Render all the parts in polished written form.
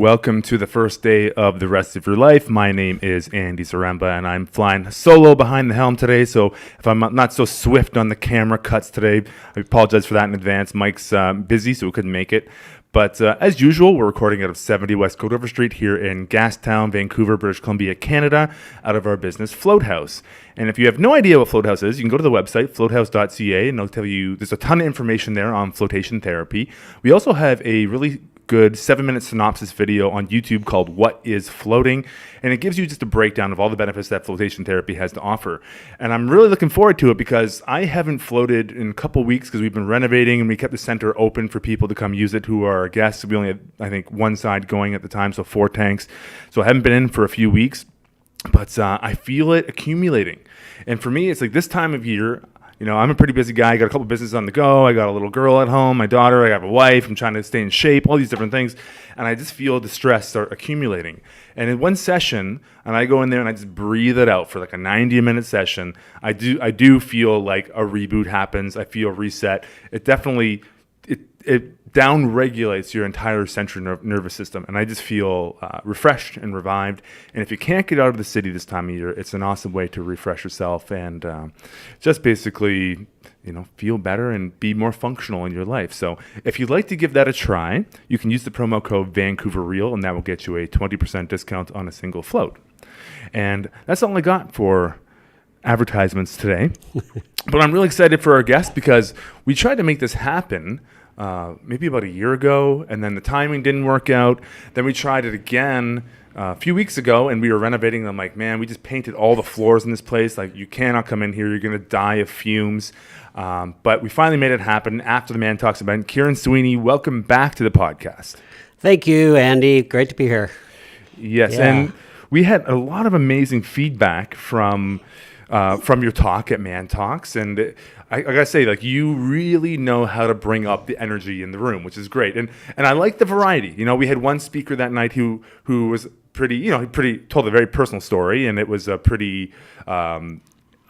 Welcome to the first day of the rest of your life. My name is Andy Zaremba, and I'm flying solo behind the helm today. So if I'm not so swift on the camera cuts today, I apologize for that in advance. Mike's busy, so we couldn't make it. But as usual, we're recording out of 70 West Codover Street here in Gastown, Vancouver, British Columbia, Canada, out of our business, Floathouse. And if you have no idea what Floathouse is, you can go to the website, Floathouse.ca, and they'll tell you there's a ton of information there on flotation therapy. We also have a really good 7-minute synopsis video on YouTube called What is Floating? And it gives you just a breakdown of all the benefits that flotation therapy has to offer. And I'm really looking forward to it because I haven't floated in a couple weeks because we've been renovating and we kept the center open for people to come use it who are our guests. We only had, I think, one side going at the time, so 4 tanks. So I haven't been in for a few weeks, but I feel it accumulating. And for me, it's like this time of year, you know, I'm a pretty busy guy. I got a couple businesses on the go. I got a little girl at home, my daughter. I have a wife. I'm trying to stay in shape, all these different things. And I just feel the stress start accumulating. And in one session, and I go in there and I just breathe it out for like a 90-minute session, I do feel like a reboot happens. I feel reset. It definitely, it down-regulates your entire central nervous system. And I just feel refreshed and revived. And if you can't get out of the city this time of year, it's an awesome way to refresh yourself and just basically, you know, feel better and be more functional in your life. So if you'd like to give that a try, you can use the promo code VancouverReal, and that will get you a 20% discount on a single float. And that's all I got for advertisements today. But I'm really excited for our guest because we tried to make this happen maybe about a year ago, and then the timing didn't work out. Then we tried it again a few weeks ago, and we were renovating. And I'm like, man, we just painted all the floors in this place. Like, you cannot come in here. You're going to die of fumes. But we finally made it happen after the Man Talks event. Kieron Sweeney, welcome back to the podcast. Thank you, Andy. Great to be here. Yes, yeah. And we had a lot of amazing feedback from your talk at Man Talks, and I gotta say, like, you really know how to bring up the energy in the room, which is great. And I like the variety. You know, we had one speaker that night who was pretty told a very personal story, and it was a pretty I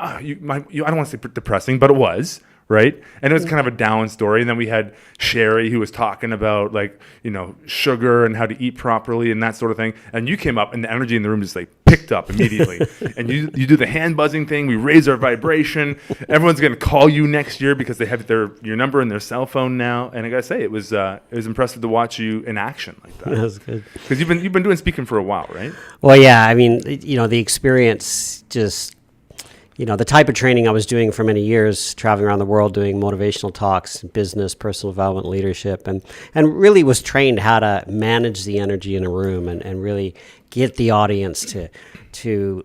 don't want to say depressing, but it was. Right? And it was kind of a down story. And then we had Sherry who was talking about, like, you know, sugar and how to eat properly and that sort of thing. And you came up and the energy in the room just like picked up immediately. And you do the hand buzzing thing. We raise our vibration. Everyone's going to call you next year because they have your number in their cell phone now. And I got to say, it was impressive to watch you in action like that. That was good. Because you've been doing speaking for a while, right? Well, yeah. I mean, you know, the experience just... You know, the type of training I was doing for many years, traveling around the world, doing motivational talks, business, personal development, leadership, and really was trained how to manage the energy in a room and really get the audience to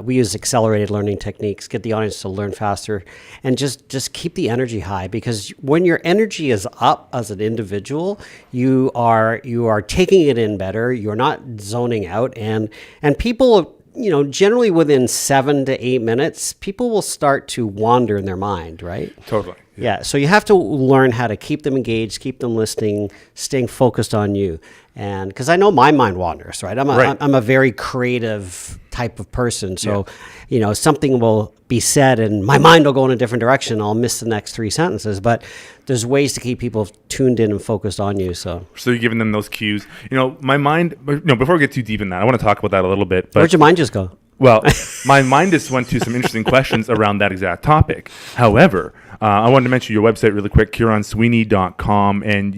we use accelerated learning techniques, get the audience to learn faster and just keep the energy high, because when your energy is up as an individual, you are taking it in better, you're not zoning out, and people, you know, generally within 7 to 8 minutes, people will start to wander in their mind, right? Totally. Yeah. So you have to learn how to keep them engaged, keep them listening, staying focused on you. And because I know my mind wanders, right? I'm a very creative type of person. So, you know, something will be said and my mind will go in a different direction. I'll miss the next 3 sentences. But there's ways to keep people tuned in and focused on you. So you're giving them those cues. You know, my mind, before we get too deep in that, I want to talk about that a little bit. But where'd your mind just go? Well, my mind just went to some interesting questions around that exact topic. However, I wanted to mention your website really quick, KieronSweeney.com, and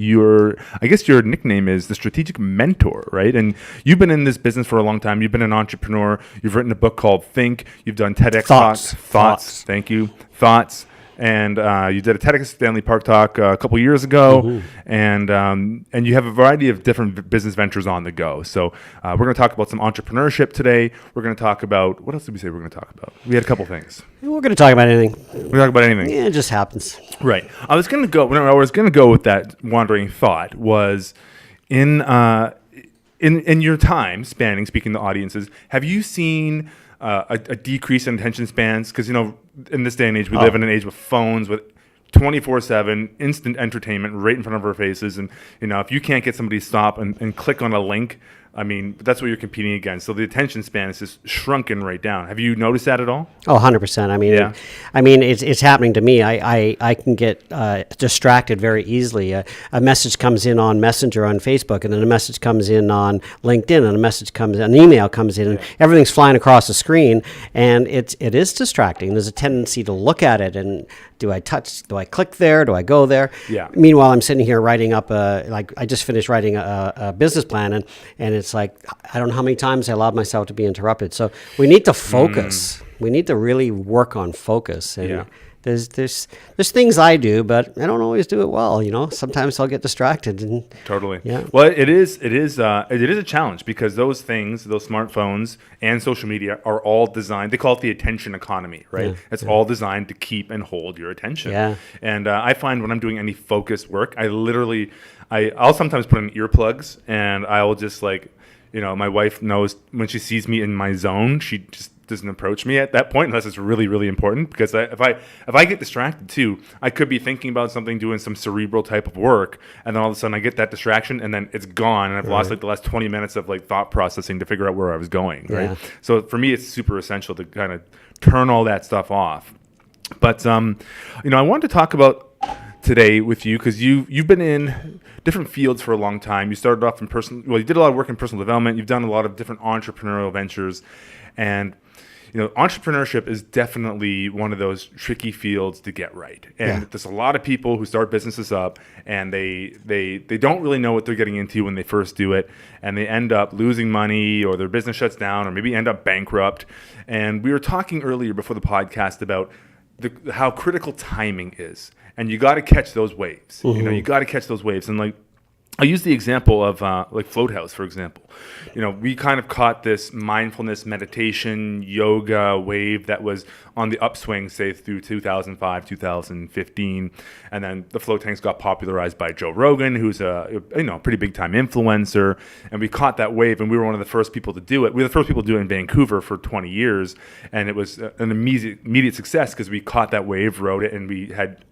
I guess your nickname is the Strategic Mentor, right? And you've been in this business for a long time. You've been an entrepreneur. You've written a book called Think. You've done TEDx Thoughts. Thank you. Thoughts. And you did a TEDx Stanley Park talk a couple years ago, and you have a variety of different business ventures on the go. So we're going to talk about some entrepreneurship today. We're going to talk about, what else did we say we're going to talk about? We had a couple things. We're going to talk about anything. We're talk about anything. Yeah, it just happens. Right. I was going to go with that wandering thought was in your time spanning speaking to audiences, have you seen a decrease in attention spans? Because, you know, in this day and age, we live in an age with phones, with 24/7 instant entertainment right in front of our faces. And, you know, if you can't get somebody to stop and click on a link I mean, that's what you're competing against. So the attention span is just shrunken right down. Have you noticed that at all? Oh, 100%. I mean, Yeah. it's happening to me. I can get distracted very easily. A message comes in on Messenger on Facebook, and then a message comes in on LinkedIn, and an email comes in, and everything's flying across the screen, and it is distracting. There's a tendency to look at it, and do I click there? Do I go there? Yeah. Meanwhile, I'm sitting here writing up I just finished writing a business plan, and it's like, I don't know how many times I allowed myself to be interrupted. So we need to focus. We need to really work on focus. And Yeah. there's things I do, but I don't always do it well. Sometimes I'll get distracted. And Totally. Yeah. Well, it is a challenge because those things, those smartphones and social media are all designed. They call it the attention economy, right? Yeah. It's all designed to keep and hold your attention. Yeah. And I find when I'm doing any focused work, I'll sometimes put in earplugs, and I will just my wife knows when she sees me in my zone, she just doesn't approach me at that point unless it's really, really important. Because if I get distracted too, I could be thinking about something, doing some cerebral type of work, and then all of a sudden I get that distraction, and then it's gone, and I've lost the last 20 minutes of thought processing to figure out where I was going. Yeah. Right. So for me, it's super essential to kind of turn all that stuff off. But I wanted to talk about today with you because you've been in different fields for a long time. You started off you did a lot of work in personal development. You've done a lot of different entrepreneurial ventures, and entrepreneurship is definitely one of those tricky fields to get right. And there's a lot of people who start businesses up, and they don't really know what they're getting into when they first do it, and they end up losing money, or their business shuts down, or maybe end up bankrupt. And we were talking earlier before the podcast about how critical timing is, and you got to catch those waves. Mm-hmm. You got to catch those waves, and I use the example of Floathouse, for example. We kind of caught this mindfulness, meditation, yoga wave that was on the upswing, say through 2005, 2015, and then the float tanks got popularized by Joe Rogan, who's a pretty big time influencer, and we caught that wave, and we were one of the first people to do it. We were the first people to do it in Vancouver for 20 years, and it was an immediate success because we caught that wave, rode it, and we had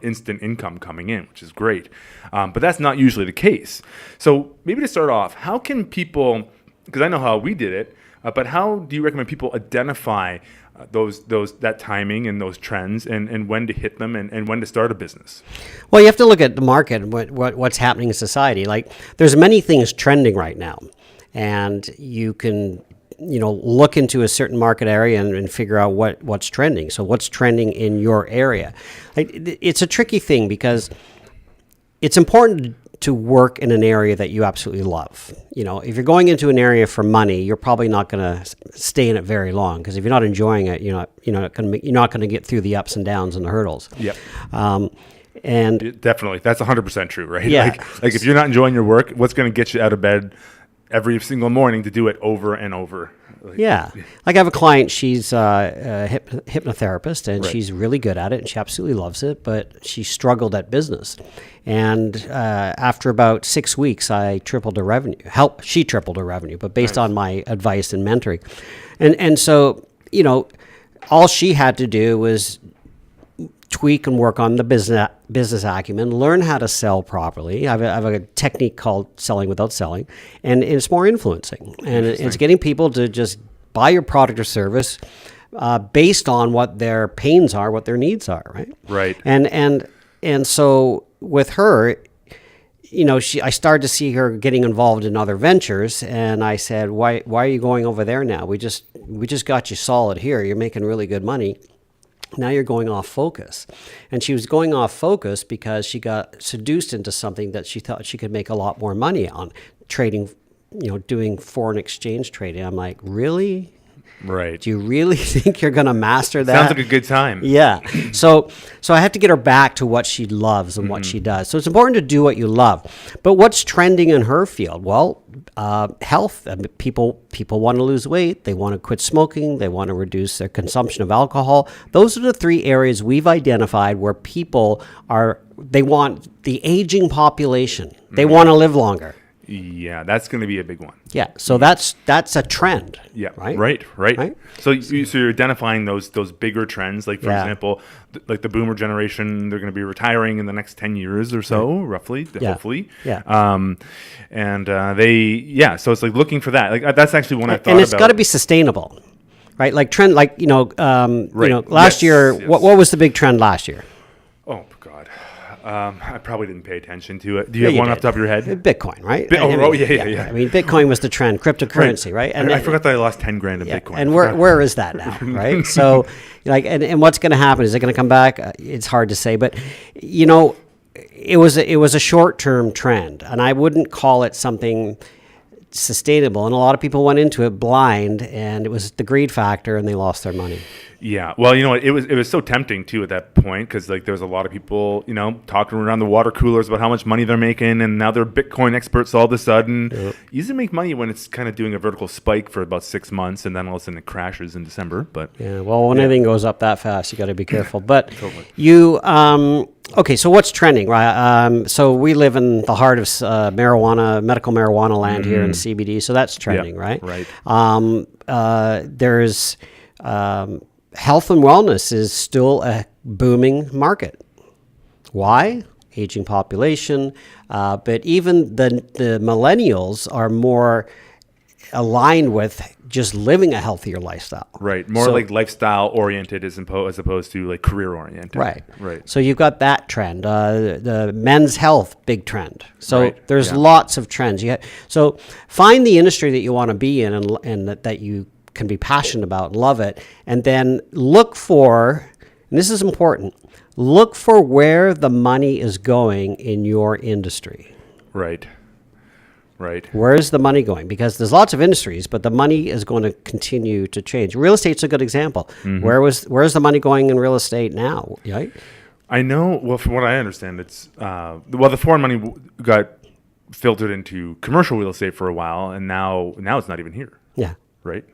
instant income coming in, which is great. But that's not usually the case. So maybe to start off, how can people, because I know how we did it, but how do you recommend people identify that timing and those trends and when to hit them and when to start a business? Well, you have to look at the market and what's happening in society. There's many things trending right now, and you can look into a certain market area and figure out what's trending. So what's trending in your area? It's a tricky thing because it's important to work in an area that you absolutely love. If you're going into an area for money, you're probably not going to stay in it very long, because if you're not enjoying it, you're not going to get through the ups and downs and the hurdles. Yep. And definitely, that's 100% true, right? Yeah. Like if you're not enjoying your work, what's going to get you out of bed every single morning to do it over and over? I have a client, she's a hypnotherapist, and Right. she's really good at it, and she absolutely loves it, but she struggled at business. And after about 6 weeks, I tripled her revenue. She tripled her revenue, but based on my advice and mentoring. And so, all she had to do was tweak and work on the business acumen, learn how to sell properly. I have a technique called selling without selling, and it's more influencing. And it's getting people to just buy your product or service based on what their pains are, what their needs are, right? Right. And so with her, I started to see her getting involved in other ventures, and I said, why are you going over there now? We just got you solid here. You're making really good money. Now you're going off focus. And she was going off focus because she got seduced into something that she thought she could make a lot more money on, trading, doing foreign exchange trading. I'm like, really? Right. Do you really think you're going to master that? Sounds like a good time. Yeah. So I have to get her back to what she loves and what she does. So it's important to do what you love. But what's trending in her field? Well, health. People want to lose weight. They want to quit smoking. They want to reduce their consumption of alcohol. Those are the three areas we've identified where people they want the aging population. They want to live longer. Yeah, that's going to be a big one. Yeah, so that's a trend. Yeah, right. Right. So you're identifying those bigger trends, like for Yeah. example, like the boomer generation, they're going to be retiring in the next 10 years or so, roughly, hopefully. Yeah. So it's like looking for that. Like that's actually one I thought about. And it's got to be sustainable, right? Like trend, like Right. last year, Yes. what was the big trend last year? Oh God, I probably didn't pay attention to it. Do you have you one off did. the top of your head? Bitcoin, right? Yeah. I mean, Bitcoin was the trend, cryptocurrency, right? And I forgot that I lost 10 grand in Bitcoin. And where is that now, right? So, like, and what's going to happen? Is it going to come back? It's hard to say, but it was a short-term trend, and I wouldn't call it something sustainable. And a lot of people went into it blind, and it was the greed factor, and they lost their money. Yeah, well, it was so tempting too at that point because like there was a lot of people talking around the water coolers about how much money they're making, and now they're Bitcoin experts all of a sudden. Yep. Easy to make money when it's kind of doing a vertical spike for about 6 months, and then all of a sudden it crashes in December. But Yeah, well, when anything goes up that fast, you got to be careful. But Totally. okay, so what's trending, right? So we live in the heart of medical marijuana land here in CBD, so that's trending, right? Right. There's health and wellness is still a booming market. Why? Aging population, but even the millennials are more aligned with just living a healthier lifestyle. Right, more like lifestyle oriented as opposed to like career oriented. Right. Right. So you've got that trend. The men's health, big trend. So Right, there's yeah. lots of trends. So find the industry that you want to be in and that you can be passionate about and love it. And then look for, and this is important, look for where the money is going in your industry. Right. Where is the money going? Because there's lots of industries, but the money is going to continue to change. Real estate's a good example. Mm-hmm. Where's the money going in real estate now? Right? I know. Well, from what I understand, it's the foreign money got filtered into commercial real estate for a while, and now it's not even here. Yeah, Right.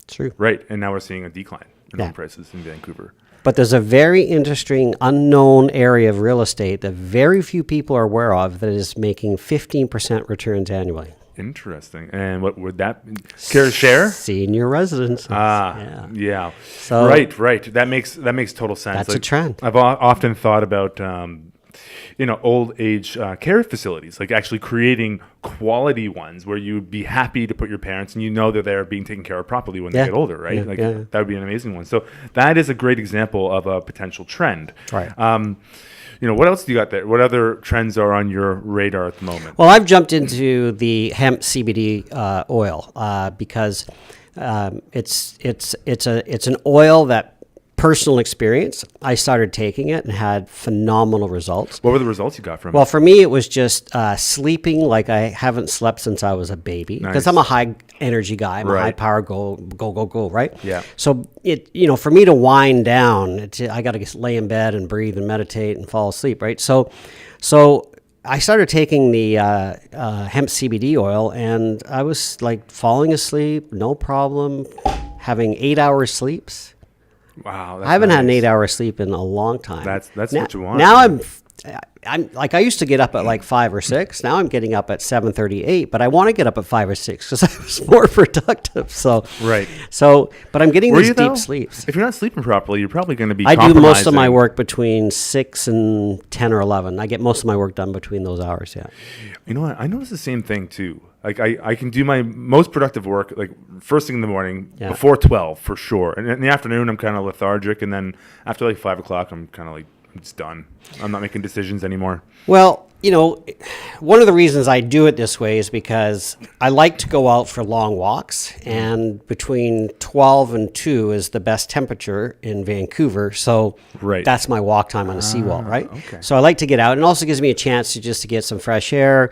true. Right, and now we're seeing a decline in Yeah. home prices in Vancouver. But there's a very interesting unknown area of real estate that very few people are aware of that is making 15% returns annually. Interesting. And what would that care to share? Senior residences. Yeah. So- right. That makes total sense. That's a trend. I've often thought about old age care facilities, like actually creating quality ones where you'd be happy to put your parents and that they're being taken care of properly when they Yeah. get older, right? Yeah. That would be an amazing one. So that is a great example of a potential trend. Right. What else do you got there? What other trends are on your radar at the moment? Well, I've jumped into the hemp CBD oil because it's an oil that personal experience. I started taking it and had phenomenal results. What were the results you got from Well, it? for me, it was just sleeping like I haven't slept since I was a baby because Nice. I'm a high energy guy. I'm a Right. high power go, right? Yeah. So for me to wind down, I got to just lay in bed and breathe and meditate and fall asleep, right? So I started taking the hemp CBD oil and I was like falling asleep, no problem, having 8 hours sleeps. Wow. I haven't had an nice. 8 hour sleep in a long time. That's now, what you want. Now I'm like, I used to get up at like 5 or 6. Now I'm getting up at 7:38, but I want to get up at 5 or 6 because I was more productive. So, Right. but I'm getting Were these you, deep though? sleeps. If you're not sleeping properly, you're probably going to be I do most of my compromising. work between 6 and 10 or 11. I get most of my work done between those hours. Yeah. You know what? I notice the same thing too. Like I can do my most productive work like first thing in the morning Yeah. before 12 for sure. And in the afternoon, I'm kind of lethargic. And then after like 5 o'clock, I'm kind of like, it's done. I'm not making decisions anymore. Well, one of the reasons I do it this way is because I like to go out for long walks, and between 12 and 2 is the best temperature in Vancouver. So Right. that's my walk time on the seawall, right? okay. So I like to get out, and it also gives me a chance to get some fresh air,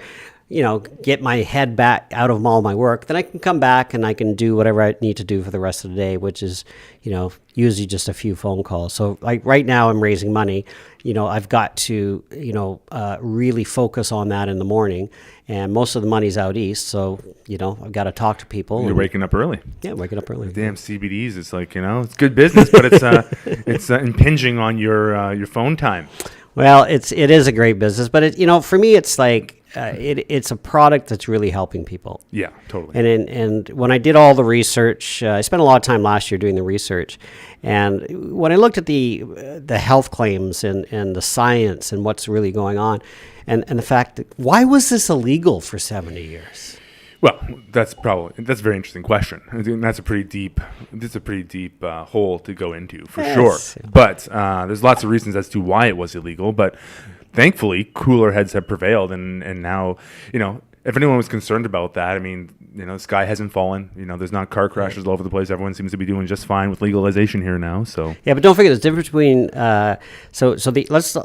get my head back out of all my work. Then I can come back and I can do whatever I need to do for the rest of the day, which is, usually just a few phone calls. So like right now I'm raising money. I've got to, really focus on that in the morning, and most of the money's out east. So, I've got to talk to people. You're waking up early. Yeah, waking up early. Damn CBDs. It's like, it's good business, but it's impinging on your phone time. Well, it is a great business, but for me, it's like, it's a product that's really helping people. Yeah, totally. And when I did all the research, I spent a lot of time last year doing the research. And when I looked at the health claims and the science and what's really going on, and the fact that why was this illegal for 70 years? Well, that's a very interesting question. I think that's a pretty deep hole to go into for sure. Yeah. But there's lots of reasons as to why it was illegal. But thankfully, cooler heads have prevailed, and now, if anyone was concerned about that, I mean, the sky hasn't fallen. There's not car crashes all over the place. Everyone seems to be doing just fine with legalization here now. So yeah, but don't forget there's a difference between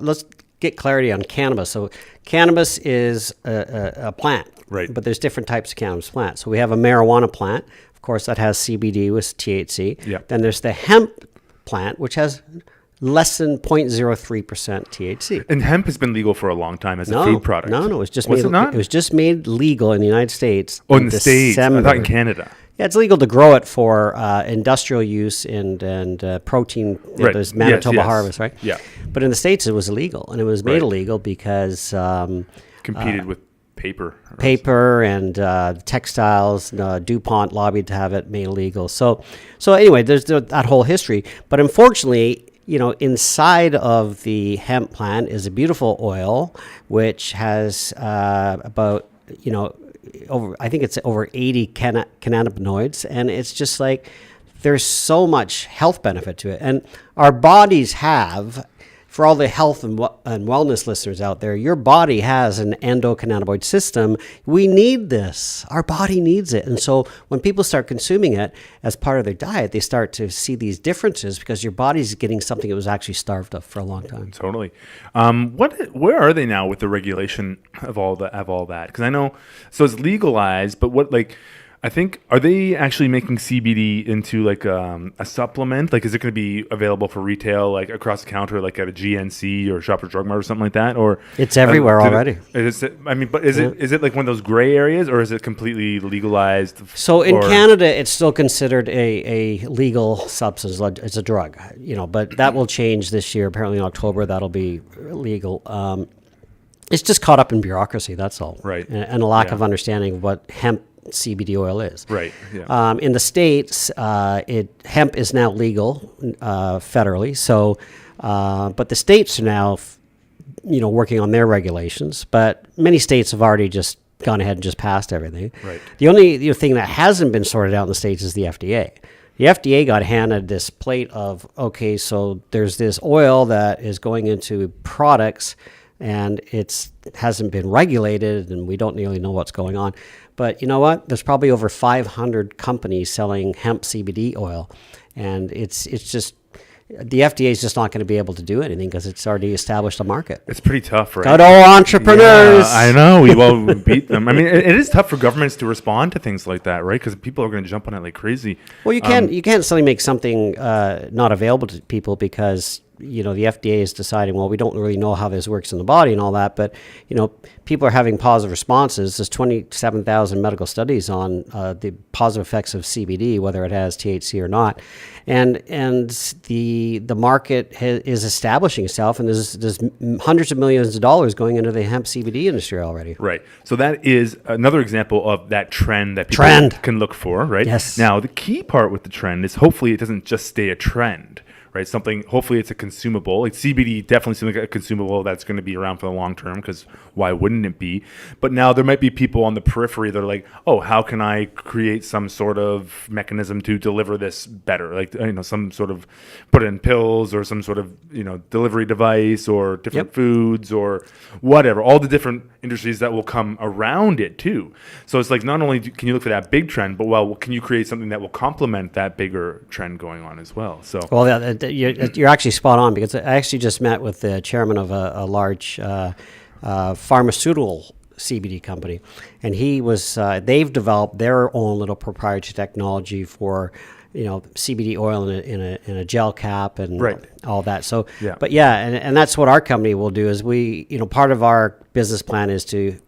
let's get clarity on cannabis. So cannabis is a plant, right? But there's different types of cannabis plants. So we have a marijuana plant, of course, that has CBD with THC. Yeah. Then there's the hemp plant, which has less than 0.03% THC. And hemp has been legal for a long time as a food product. No, it was just Was made. it not? It was just made legal in the United States. Oh, in the States. I thought in Canada. Yeah, it's legal to grow it for industrial use and protein. Right. There's Manitoba Yes. Harvest, right? Yeah. But in the States, it was illegal, and it was made illegal because Competed with paper and textiles. DuPont lobbied to have it made illegal. So anyway, there's that whole history. But unfortunately, inside of the hemp plant is a beautiful oil, which has about, I think it's over 80 cannabinoids. And it's just like, there's so much health benefit to it. And our bodies have, for all the health and wellness listeners out there, your body has an endocannabinoid system. We need this. Our body needs it. And so when people start consuming it as part of their diet, they start to see these differences because your body's getting something that was actually starved of for a long time. Totally. Where are they now with the regulation of all that? Because I know, so it's legalized, but I think, are they actually making CBD into like a supplement? Like, is it going to be available for retail, like across the counter, like at a GNC or Shoppers Drug Mart or something like that? Or it's everywhere already. Is it like one of those gray areas, or is it completely legalized? So in Canada, it's still considered a legal substance. It's a drug, but that will change this year. Apparently in October, that'll be legal. It's just caught up in bureaucracy. That's all. Right. And a lack of understanding of what hemp CBD oil is. Right. Yeah. In the States, hemp is now legal federally. So, but the states are now, working on their regulations. But many states have already just gone ahead and just passed everything. Right. The only thing that hasn't been sorted out in the States is the FDA. The FDA got handed this plate of, okay, so there's this oil that is going into products and it hasn't been regulated and we don't really know what's going on. But you know what? There's probably over 500 companies selling hemp CBD oil. And it's just, the FDA is just not going to be able to do anything because it's already established a market. It's pretty tough, right? Good old entrepreneurs. Yeah, I know. We beat them. I mean, it is tough for governments to respond to things like that, right? Because people are going to jump on it like crazy. Well, you can't suddenly make something not available to people because the FDA is deciding, well, we don't really know how this works in the body and all that, but people are having positive responses. There's 27,000 medical studies on the positive effects of CBD, whether it has THC or not, and the market is establishing itself, and there's hundreds of millions of dollars going into the hemp CBD industry already. Right. So that is another example of that trend that people can look for, right? Yes. Now, the key part with the trend is hopefully it doesn't just stay a trend. Right, hopefully it's a consumable. Like CBD definitely seems like a consumable that's going to be around for the long term, because why wouldn't it be? But now there might be people on the periphery that are like, oh, how can I create some sort of mechanism to deliver this better? Like, some sort of put it in pills or some sort of, delivery device or different foods or whatever, all the different industries that will come around it too. So it's like, not only can you look for that big trend, but can you create something that will complement that bigger trend going on as well? So, well, you're actually spot on, because I actually just met with the chairman of a large pharmaceutical CBD company, and they've developed their own little proprietary technology for CBD oil in a gel cap and all that. So, but and that's what our company will do. Is we part of our business plan is to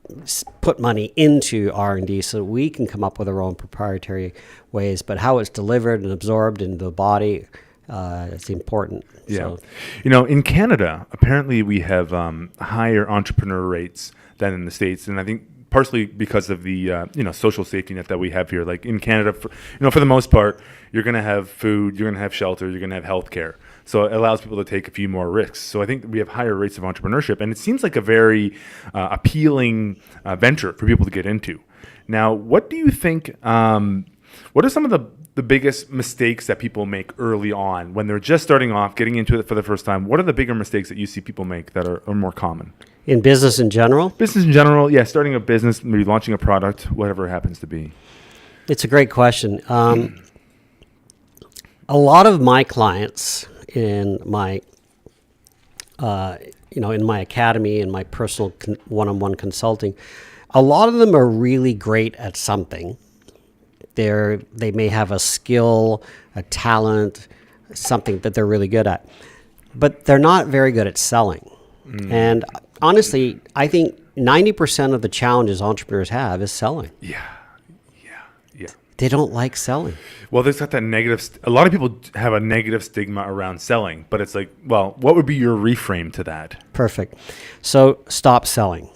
put money into R&D so we can come up with our own proprietary ways. But how it's delivered and absorbed into the body. It's important. Yeah. In Canada, apparently we have higher entrepreneur rates than in the States. And I think partially because of the social safety net that we have here. Like in Canada, for the most part, you're going to have food, you're going to have shelter, you're going to have healthcare. So it allows people to take a few more risks. So I think we have higher rates of entrepreneurship, and it seems like a very appealing venture for people to get into. Now, what do you think? What are some of the biggest mistakes that people make early on when they're just starting off, getting into it for the first time? What are the bigger mistakes that you see people make that are more common? In business in general? Business in general, yeah. Starting a business, maybe launching a product, whatever it happens to be. It's a great question. A lot of my clients in my, in my academy and my personal one-on-one consulting, a lot of them are really great at something. They may have a skill, a talent, something that they're really good at, but they're not very good at selling. And honestly, I think 90% of the challenges entrepreneurs have is selling. Yeah. They don't like selling. Well, there's got that negative. A lot of people have a negative stigma around selling, but it's like, well, what would be your reframe to that? Perfect. So stop selling.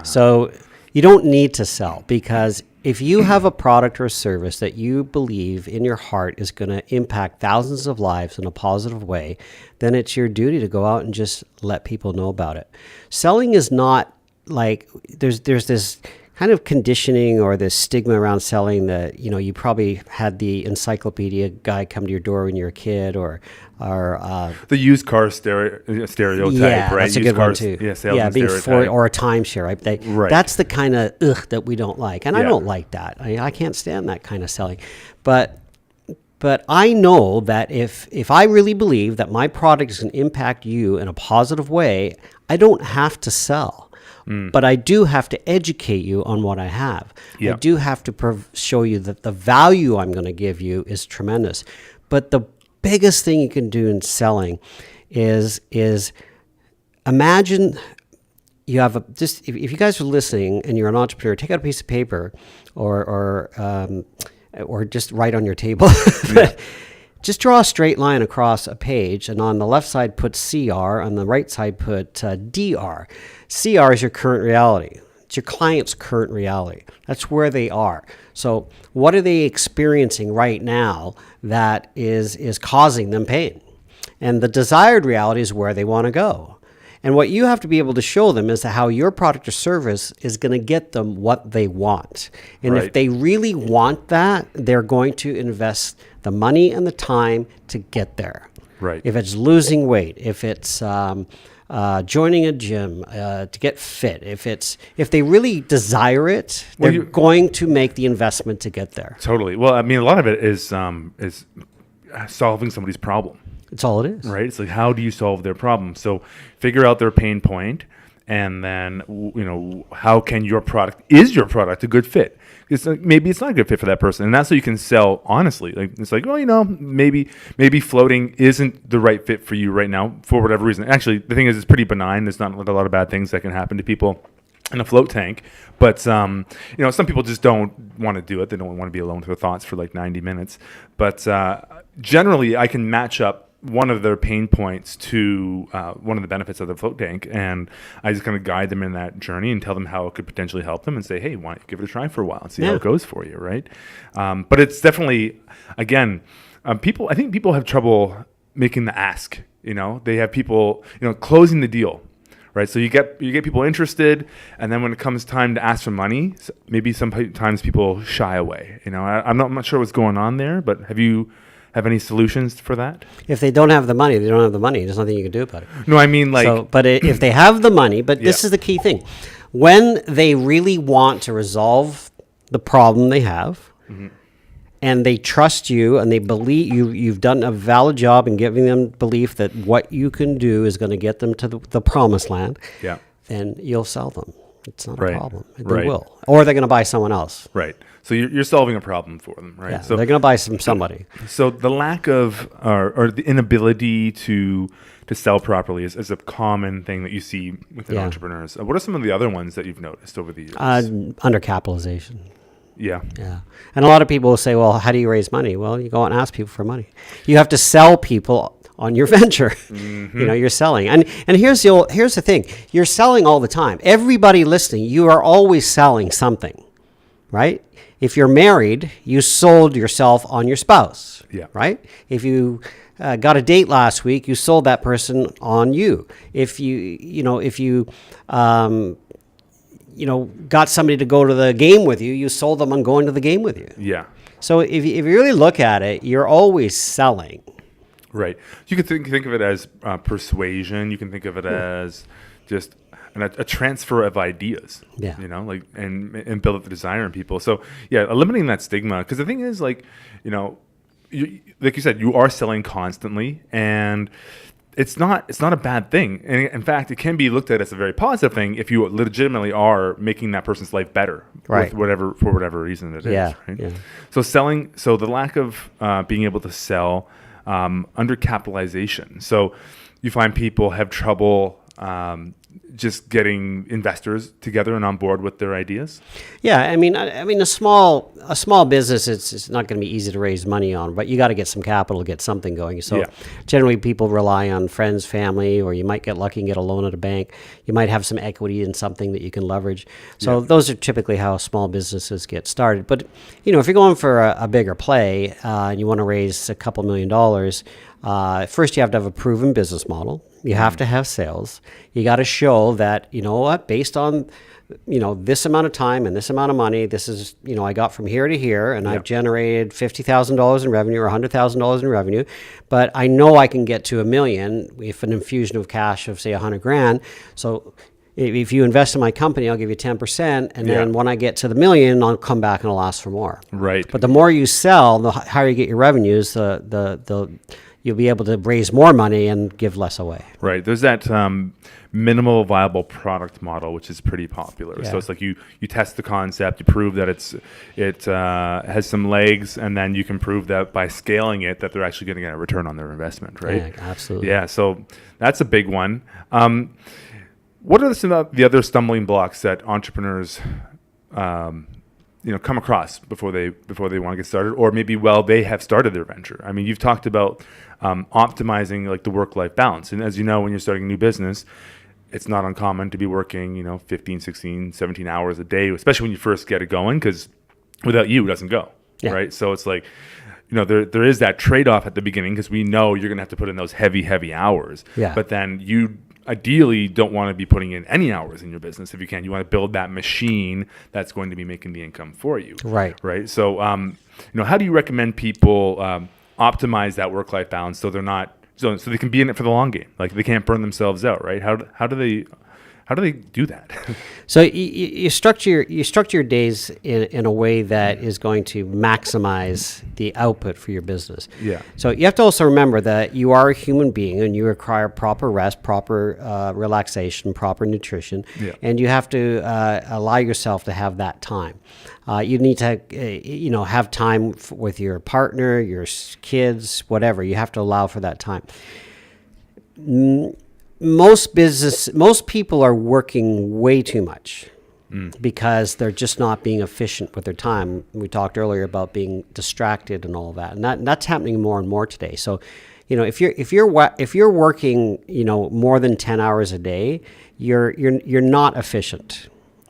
So you don't need to sell, because if you have a product or a service that you believe in your heart is going to impact thousands of lives in a positive way, then it's your duty to go out and just let people know about it. Selling is not like there's this kind of conditioning or this stigma around selling that, you probably had the encyclopedia guy come to your door when you were a kid, or the used car stereotype, yeah, right? That's a used good one too. Yeah, being stereotype. or a timeshare, right? Right. That's the kind of that we don't like, and I don't like that. I can't stand that kind of selling, but I know that if I really believe that my product is going to impact you in a positive way, I don't have to sell. But I do have to educate you on what I have. Yeah. I do have to show you that the value I'm going to give you is tremendous. But the biggest thing you can do in selling is imagine you have if you guys are listening and you're an entrepreneur, take out a piece of paper or just write on your table. Just draw a straight line across a page, and on the left side put CR, on the right side put DR. CR is your current reality. It's your client's current reality. That's where they are. So what are they experiencing right now that is causing them pain? And the desired reality is where they want to go. And what you have to be able to show them is how your product or service is going to get them what they want. And Right. if they really want that, they're going to invest the money and the time to get there. Right. If it's losing weight, if it's joining a gym to get fit, if they really desire it, they're going to make the investment to get there. Totally. Well, I mean, a lot of it is solving somebody's problem. That's all it is. Right? It's like, how do you solve their problem? So figure out their pain point, and then, how can your product a good fit? It's like, maybe it's not a good fit for that person. And that's so you can sell honestly. Like, it's like, well, maybe floating isn't the right fit for you right now for whatever reason. Actually, the thing is, it's pretty benign. There's not a lot of bad things that can happen to people in a float tank. But, some people just don't want to do it. They don't want to be alone with their thoughts for like 90 minutes. But generally, I can match up one of their pain points to one of the benefits of the float tank, and I just kind of guide them in that journey and tell them how it could potentially help them, and say, hey, why don't you give it a try for a while and see how it goes for you, right? But it's definitely, again, I think people have trouble making the ask. They have people, closing the deal, right? So you get people interested, and then when it comes time to ask for money, maybe sometimes people shy away. I'm not sure what's going on there, but have you have any solutions for that? If they don't have the money, they don't have the money. There's nothing you can do about it. No, I mean, like... but if they have the money, but this is the key thing. When they really want to resolve the problem they have, and they trust you, and they believe you've done a valid job in giving them belief that what you can do is going to get them to the promised land, then you'll sell them. It's not a problem. They will. Or they're going to buy someone else. Right. So you're solving a problem for them, right? Yeah, so they're going to buy somebody. So the lack of or the inability to sell properly is a common thing that you see within entrepreneurs. What are some of the other ones that you've noticed over the years? Undercapitalization. Yeah. And a lot of people will say, well, how do you raise money? Well, you go out and ask people for money. You have to sell people on your venture. You know, you're selling. And here's the thing. You're selling all the time. Everybody listening, you are always selling something, right? If you're married, you sold yourself on your spouse, right? If you got a date last week, you sold that person on you. If you got somebody to go to the game with you, you sold them on going to the game with you. Yeah. So if you really look at it, you're always selling. Right. You can think of it as persuasion. You can think of it as just a transfer of ideas. Yeah. You know, like and build up the desire in people. So yeah, eliminating that stigma. Because the thing is, like, you know, like you said, you are selling constantly, and it's not a bad thing. And in fact, it can be looked at as a very positive thing if you legitimately are making that person's life better, right? For whatever reason it is. Right? Yeah. So the lack of being able to sell, undercapitalization. So you find people have trouble just getting investors together and on board with their ideas. Yeah, I mean, a small business, it's not going to be easy to raise money on, but you got to get some capital to get something going. So generally, people rely on friends, family, or you might get lucky and get a loan at a bank. You might have some equity in something that you can leverage. So those are typically how small businesses get started. But you know, if you're going for a bigger play and you want to raise a couple $1 million, first you have to have a proven business model. You have to have sales. You got to show that, you know what, based on, you know, this amount of time and this amount of money, this is, you know, I got from here to here, and I've generated $50,000 in revenue or $100,000 in revenue, but I know I can get to $1 million if an infusion of cash of say $100,000. So if you invest in my company, I'll give you 10%, and then when I get to the $1 million, I'll come back and I'll ask for more. Right. But the more you sell, the higher you get your revenues, you'll be able to raise more money and give less away. Right. There's that minimal viable product model, which is pretty popular. So it's like you test the concept, you prove that it has some legs, and then you can prove that by scaling it that they're actually going to get a return on their investment. Right. Yeah, absolutely. Yeah. So that's a big one. What are some of the other stumbling blocks that entrepreneurs come across before they want to get started, or maybe they have started their venture? I mean, you've talked about optimizing like the work-life balance, and as you know, when you're starting a new business, it's not uncommon to be working 15, 16, 17 hours a day, especially when you first get it going, because without you, it doesn't go. Right. So it's like, there is that trade-off at the beginning, because we know you're going to have to put in those heavy hours. But then you ideally don't want to be putting in any hours in your business if you can. You want to build that machine that's going to be making the income for you. Right. So, how do you recommend people optimize that work-life balance so they're not so they can be in it for the long game? Like, they can't burn themselves out, right? How do they do that? So you structure your days in a way that is going to maximize the output for your business. Yeah. So you have to also remember that you are a human being and you require proper rest, proper relaxation, proper nutrition, and you have to allow yourself to have that time. You need to have time with your partner, your kids, whatever. You have to allow for that time. Most people are working way too much because they're just not being efficient with their time. We talked earlier about being distracted and all that, and that's happening more and more today. So, if you're working, more than 10 hours a day, you're not efficient,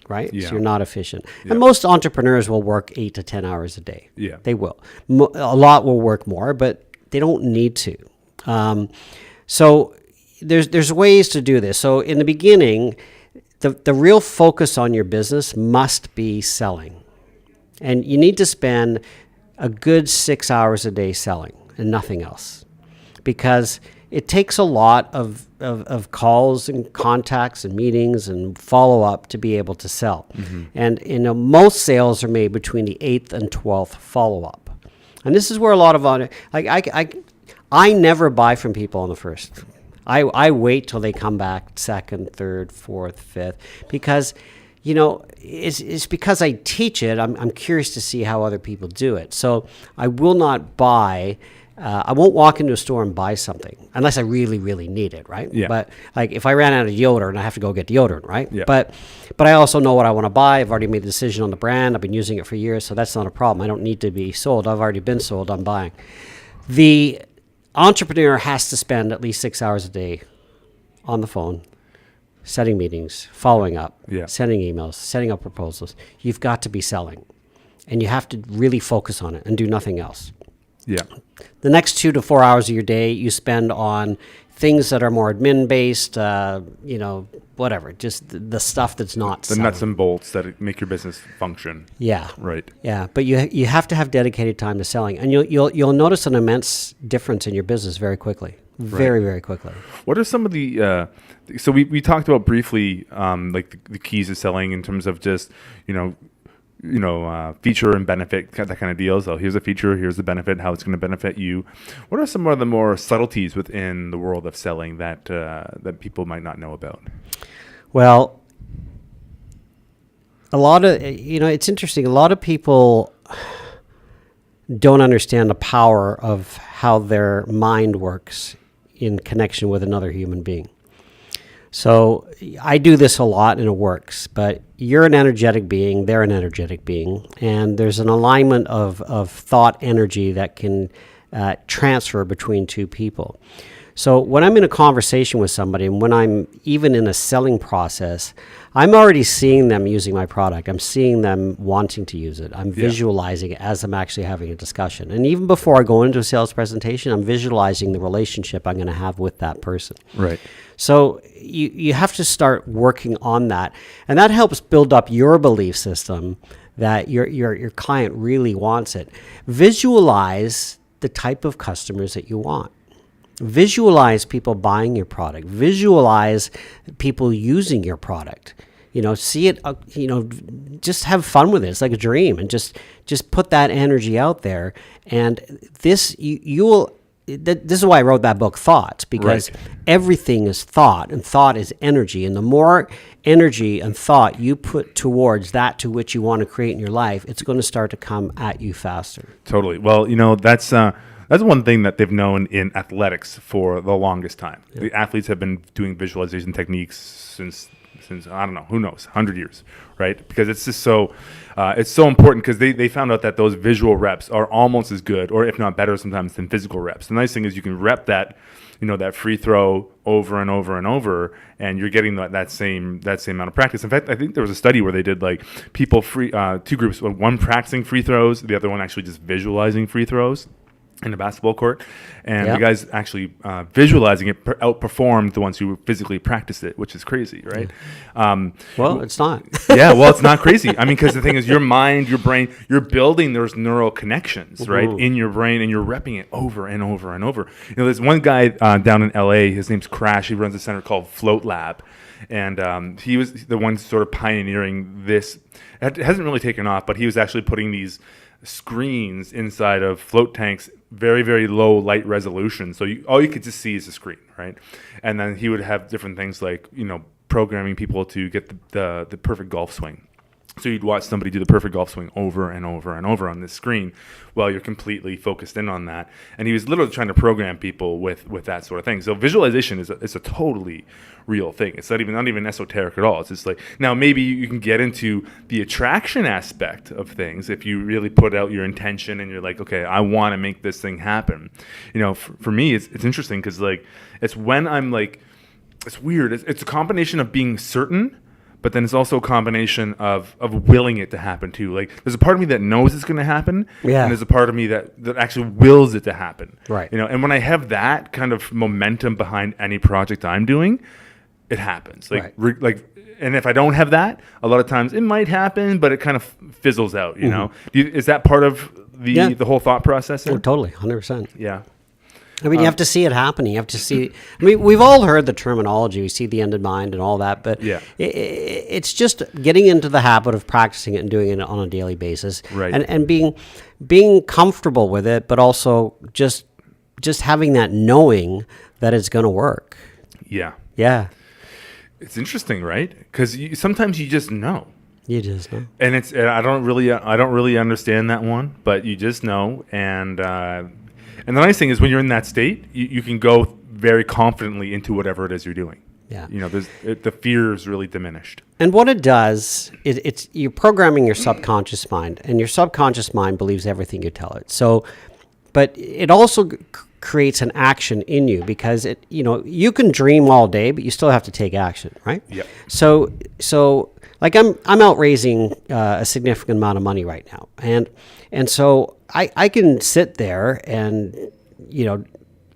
right? Yeah. So you're not efficient. Yeah. And most entrepreneurs will work 8 to 10 hours a day. Yeah, they will. A lot will work more, but they don't need to. So there's ways to do this. So in the beginning, the real focus on your business must be selling. And you need to spend a good 6 hours a day selling and nothing else. Because it takes a lot of calls and contacts and meetings and follow-up to be able to sell. Mm-hmm. And most sales are made between the 8th and 12th follow-up. And this is where a lot of I never buy from people on the first. I wait till they come back second, third, fourth, fifth, because, it's because I teach it. I'm curious to see how other people do it. So I will not buy. I won't walk into a store and buy something unless I really, really need it, right? Yeah. But like if I ran out of deodorant, I have to go get deodorant, right? Yeah. But I also know what I want to buy. I've already made the decision on the brand. I've been using it for years, so that's not a problem. I don't need to be sold. I've already been sold. I'm buying. entrepreneur has to spend at least 6 hours a day on the phone, setting meetings, following up, sending emails, setting up proposals. You've got to be selling, and you have to really focus on it and do nothing else. Yeah. The next 2 to 4 hours of your day you spend on things that are more admin based, whatever, just the stuff that's not the selling. nuts and bolts that make your business function. Yeah. Right. Yeah, but you have to have dedicated time to selling, and you'll notice an immense difference in your business very quickly. Very, very quickly. What are some of the so we talked about briefly like the keys to selling in terms of just feature and benefit, that kind of deal. So here's a feature, here's the benefit, how it's going to benefit you. What are some of the more subtleties within the world of selling that that people might not know about? Well, a lot of it's interesting. A lot of people don't understand the power of how their mind works in connection with another human being. So I do this a lot and it works, but you're an energetic being, they're an energetic being, and there's an alignment of thought energy that can transfer between two people. So when I'm in a conversation with somebody, and when I'm even in a selling process, I'm already seeing them using my product. I'm seeing them wanting to use it. I'm visualizing it as I'm actually having a discussion. And even before I go into a sales presentation, I'm visualizing the relationship I'm going to have with that person. Right. So you have to start working on that. And that helps build up your belief system that your client really wants it. Visualize the type of customers that you want. Visualize people buying your product. Visualize people using your product. See it, just have fun with it. It's like a dream, and just put that energy out there. And this, this is why I wrote that book, Thoughts, because everything is thought, and thought is energy. And the more energy and thought you put towards that to which you want to create in your life, it's going to start to come at you faster. Totally. Well, that's one thing that they've known in athletics for the longest time. Yeah. The athletes have been doing visualization techniques since I don't know, who knows, 100 years, right? Because it's just so important, because they found out that those visual reps are almost as good, or if not better sometimes, than physical reps. The nice thing is you can rep that, that free throw over and over and over, and you're getting that same amount of practice. In fact, I think there was a study where they did like people two groups, one practicing free throws, the other one actually just visualizing free throws in a basketball court, and the guys actually visualizing it outperformed the ones who physically practiced it, which is crazy, right? Well, it's not. It's not crazy. I mean, because the thing is, your mind, your brain, you're building those neural connections, right, in your brain, and you're repping it over and over and over. There's one guy down in LA, his name's Crash, he runs a center called Float Lab, and he was the one sort of pioneering this. It hasn't really taken off, but he was actually putting these screens inside of float tanks, very, very low light resolution. So all you could just see is a screen, right? And then he would have different things like, programming people to get the perfect golf swing. So you'd watch somebody do the perfect golf swing over and over and over on this screen while you're completely focused in on that. And he was literally trying to program people with that sort of thing. So visualization is a totally real thing. It's not even esoteric at all. It's just like, now maybe you can get into the attraction aspect of things if you really put out your intention and you're like, okay, I want to make this thing happen. For me, it's interesting because like it's when I'm like, it's weird. It's a combination of being certain, but then it's also a combination of willing it to happen too. Like there's a part of me that knows it's going to happen, and there's a part of me that actually wills it to happen. Right. And when I have that kind of momentum behind any project I'm doing, it happens. And if I don't have that, a lot of times it might happen, but it kind of fizzles out. Is that part of the whole thought process? Oh, totally, 100%. Yeah. I mean, you have to see it happening. You have to see. I mean, we've all heard the terminology. We see the end in mind and all that, but it's just getting into the habit of practicing it and doing it on a daily basis, right? And being comfortable with it, but also just having that knowing that it's going to work. Yeah. Yeah. It's interesting, right? Because sometimes you just know. You just know. And I don't really understand that one, but you just know, and the nice thing is when you're in that state, you can go very confidently into whatever it is you're doing. Yeah. The fear is really diminished. And what it does, it's you're programming your subconscious mind, and your subconscious mind believes everything you tell it. So, but it also creates an action in you, because you can dream all day, but you still have to take action, right? Yep. So like I'm out raising a significant amount of money right now, and so I can sit there and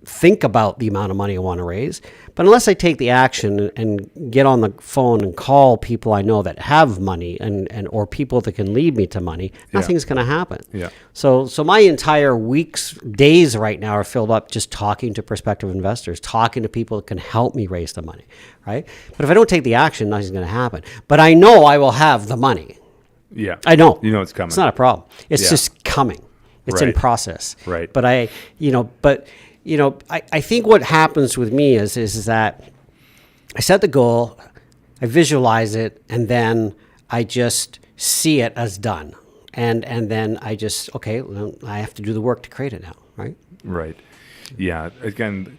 think about the amount of money I want to raise, but unless I take the action and get on the phone and call people I know that have money and or people that can lead me to money, nothing's going to happen. Yeah. So my entire days right now are filled up just talking to prospective investors, talking to people that can help me raise the money, right? But if I don't take the action, nothing's going to happen. But I know I will have the money. Yeah. I know. You know it's coming. It's not a problem. It's just coming. It's in Right. process. Right. But I think what happens with me is that I set the goal, I visualize it, and then I just see it as done. And then I just, well, I have to do the work to create it now, right? Right. Yeah. Again,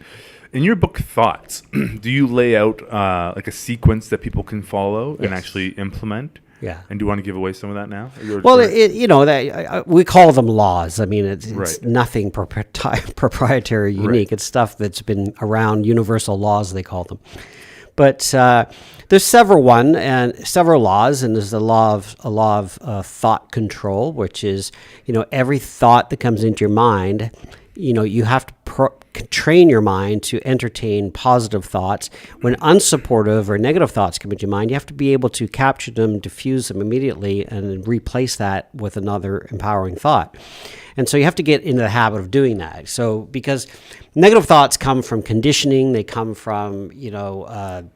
in your book, Thoughts, do you lay out like a sequence that people can follow and Yes. actually implement? Yeah. And do you want to give away some of that now? Well, we call them laws. I mean, it's Right. nothing proprietary, unique. Right. It's stuff that's been around, universal laws, they call them. But there's several laws, and there's a law of thought control, which is, every thought that comes into your mind, you have to train your mind to entertain positive thoughts. When unsupportive or negative thoughts come into your mind, you have to be able to capture them, diffuse them immediately, and replace that with another empowering thought. And so you have to get into the habit of doing that. So because negative thoughts come from conditioning, they come from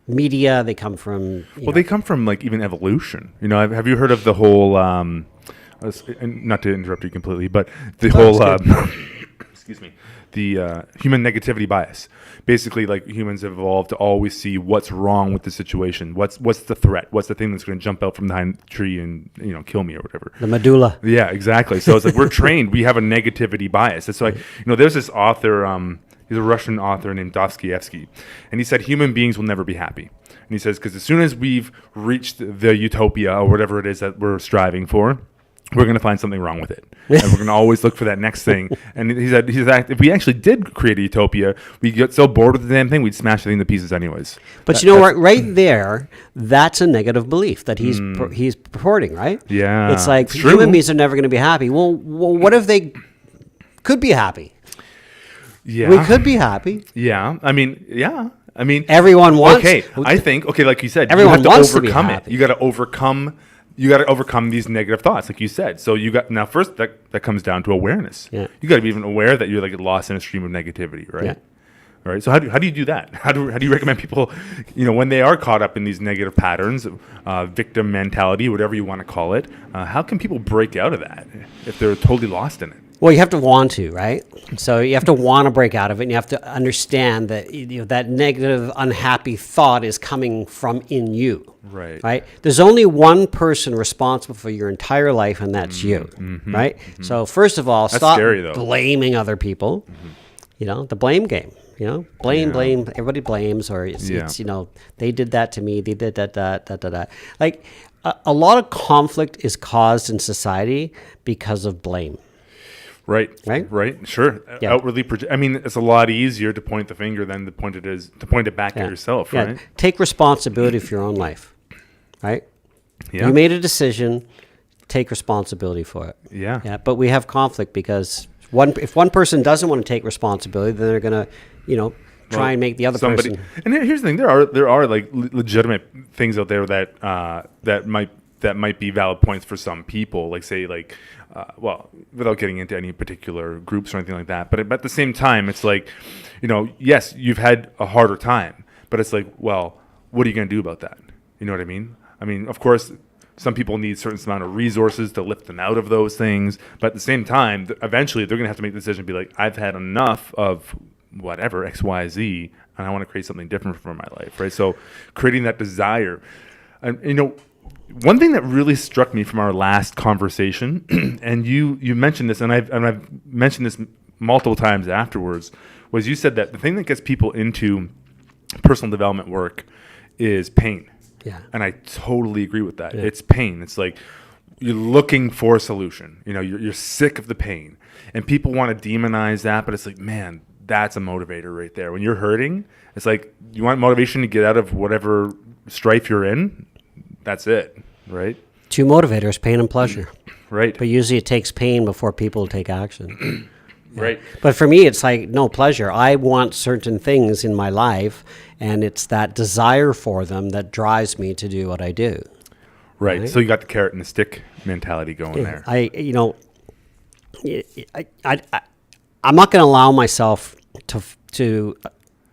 media, they come from they come from like even evolution. Have you heard of the whole? Not to interrupt you completely, but the whole. Excuse me. The human negativity bias. Basically, like humans have evolved to always see what's wrong with the situation. What's the threat? What's the thing that's going to jump out from behind the tree and kill me or whatever? The medulla. Yeah, exactly. So it's like we're trained. We have a negativity bias. It's like there's this author. He's a Russian author named Dostoevsky, and he said human beings will never be happy. And he says because as soon as we've reached the utopia or whatever it is that we're striving for, we're going to find something wrong with it. And we're going to always look for that next thing. And he said, if we actually did create a utopia, we'd get so bored with the damn thing, we'd smash it into pieces anyways. But right there, that's a negative belief that he's purporting, right? Yeah. It's like human beings are never going to be happy. Well, what if they could be happy? Yeah. We could be happy. Yeah. I mean, everyone wants. Okay. I think, like you said, everyone you have to wants overcome to be it. happy. You got to overcome these negative thoughts, like you said. So now first that comes down to awareness. Yeah. You got to be even aware that you're like lost in a stream of negativity, right? Yeah. All right. So how do you do that? How do you recommend people, when they are caught up in these negative patterns, victim mentality, whatever you want to call it? How can people break out of that if they're totally lost in it? Well, you have to want to, right? So you have to want to break out of it, and you have to understand that that negative, unhappy thought is coming from in you. Right. Right? There's only one person responsible for your entire life, and that's you. Right? So first of all, stop scary, though. blaming other people. The blame game. Blame. Everybody blames, or it's they did that to me. They did that. Like a lot of conflict is caused in society because of blame. Right. Sure. Yeah. Outwardly, it's a lot easier to point the finger than to point it back at yourself, right? Take responsibility for your own life, right? Yeah. You made a decision, take responsibility for it. Yeah. But we have conflict because if one person doesn't want to take responsibility, then they're going to, try and make the other person. And here's the thing: there are like legitimate things out there that might be valid points for some people. Like say without getting into any particular groups or anything like that. But at the same time, it's like, yes, you've had a harder time, but it's like, well, what are you going to do about that? You know what I mean? I mean, of course, some people need a certain amount of resources to lift them out of those things. But at the same time, eventually they're going to have to make the decision and be like, I've had enough of whatever, X, Y, Z, and I want to create something different for my life, right? So creating that desire. And, one thing that really struck me from our last conversation, and you mentioned this, and I've mentioned this multiple times afterwards, was you said that the thing that gets people into personal development work is pain. Yeah. And I totally agree with that. Yeah. It's pain. It's like you're looking for a solution. You're sick of the pain, and people want to demonize that, but it's like, man, that's a motivator right there. When you're hurting, it's like you want motivation to get out of whatever strife you're in. That's it, right? Two motivators, pain and pleasure. Right. But usually it takes pain before people take action. Right. But for me, it's like, no, pleasure. I want certain things in my life, and it's that desire for them that drives me to do what I do. Right. So you got the carrot and the stick mentality going there. I'm not going to allow myself to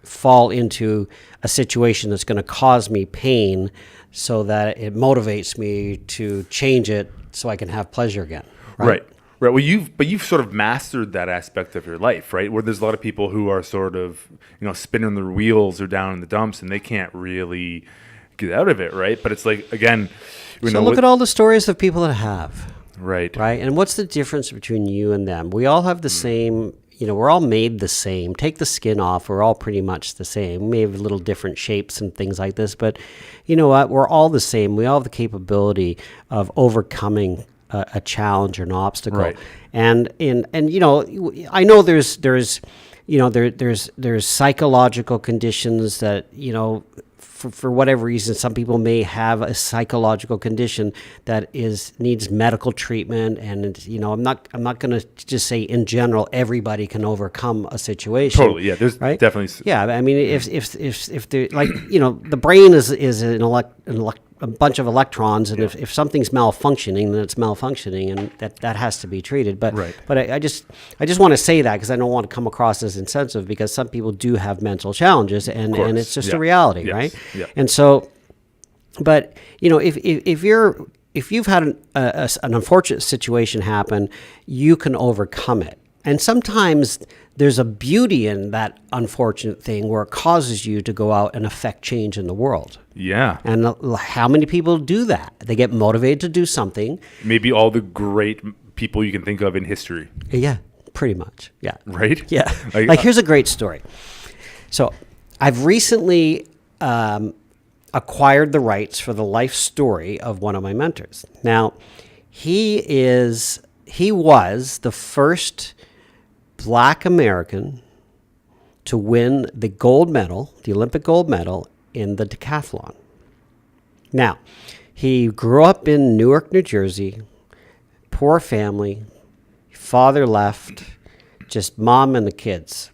fall into a situation that's going to cause me pain so that it motivates me to change it so I can have pleasure again. Right. Well, you've sort of mastered that aspect of your life, right? Where there's a lot of people who are sort of, spinning their wheels or down in the dumps and they can't really get out of it, right? But it's like, again, so look at all the stories of people that have. Right. Right. And what's the difference between you and them? We all have the same, we're all made the same. Take the skin off. We're all pretty much the same. We may have little different shapes and things like this, but you know what? We're all the same. We all have the capability of overcoming a challenge or an obstacle. Right. And I know there's psychological conditions that, for whatever reason, some people may have a psychological condition that needs medical treatment, and I'm not going to just say in general everybody can overcome a situation. Totally, yeah. There's right? definitely. Yeah, I mean, if the the brain is a bunch of electrons, and if something's malfunctioning, then it's malfunctioning, and that has to be treated. But right. But I just want to say that because I don't want to come across as insensitive, because some people do have mental challenges, and it's just a reality, right? Yeah. And so, but if you've had an unfortunate situation happen, you can overcome it. And sometimes there's a beauty in that unfortunate thing where it causes you to go out and affect change in the world. Yeah. And how many people do that? They get motivated to do something. Maybe all the great people you can think of in history. Yeah, pretty much. Yeah. Right? Yeah. Like here's a great story. So I've recently acquired the rights for the life story of one of my mentors. Now, he was the first Black American to win the gold medal, the Olympic gold medal in the decathlon. Now, he grew up in Newark, New Jersey, poor family, father left, just mom and the kids.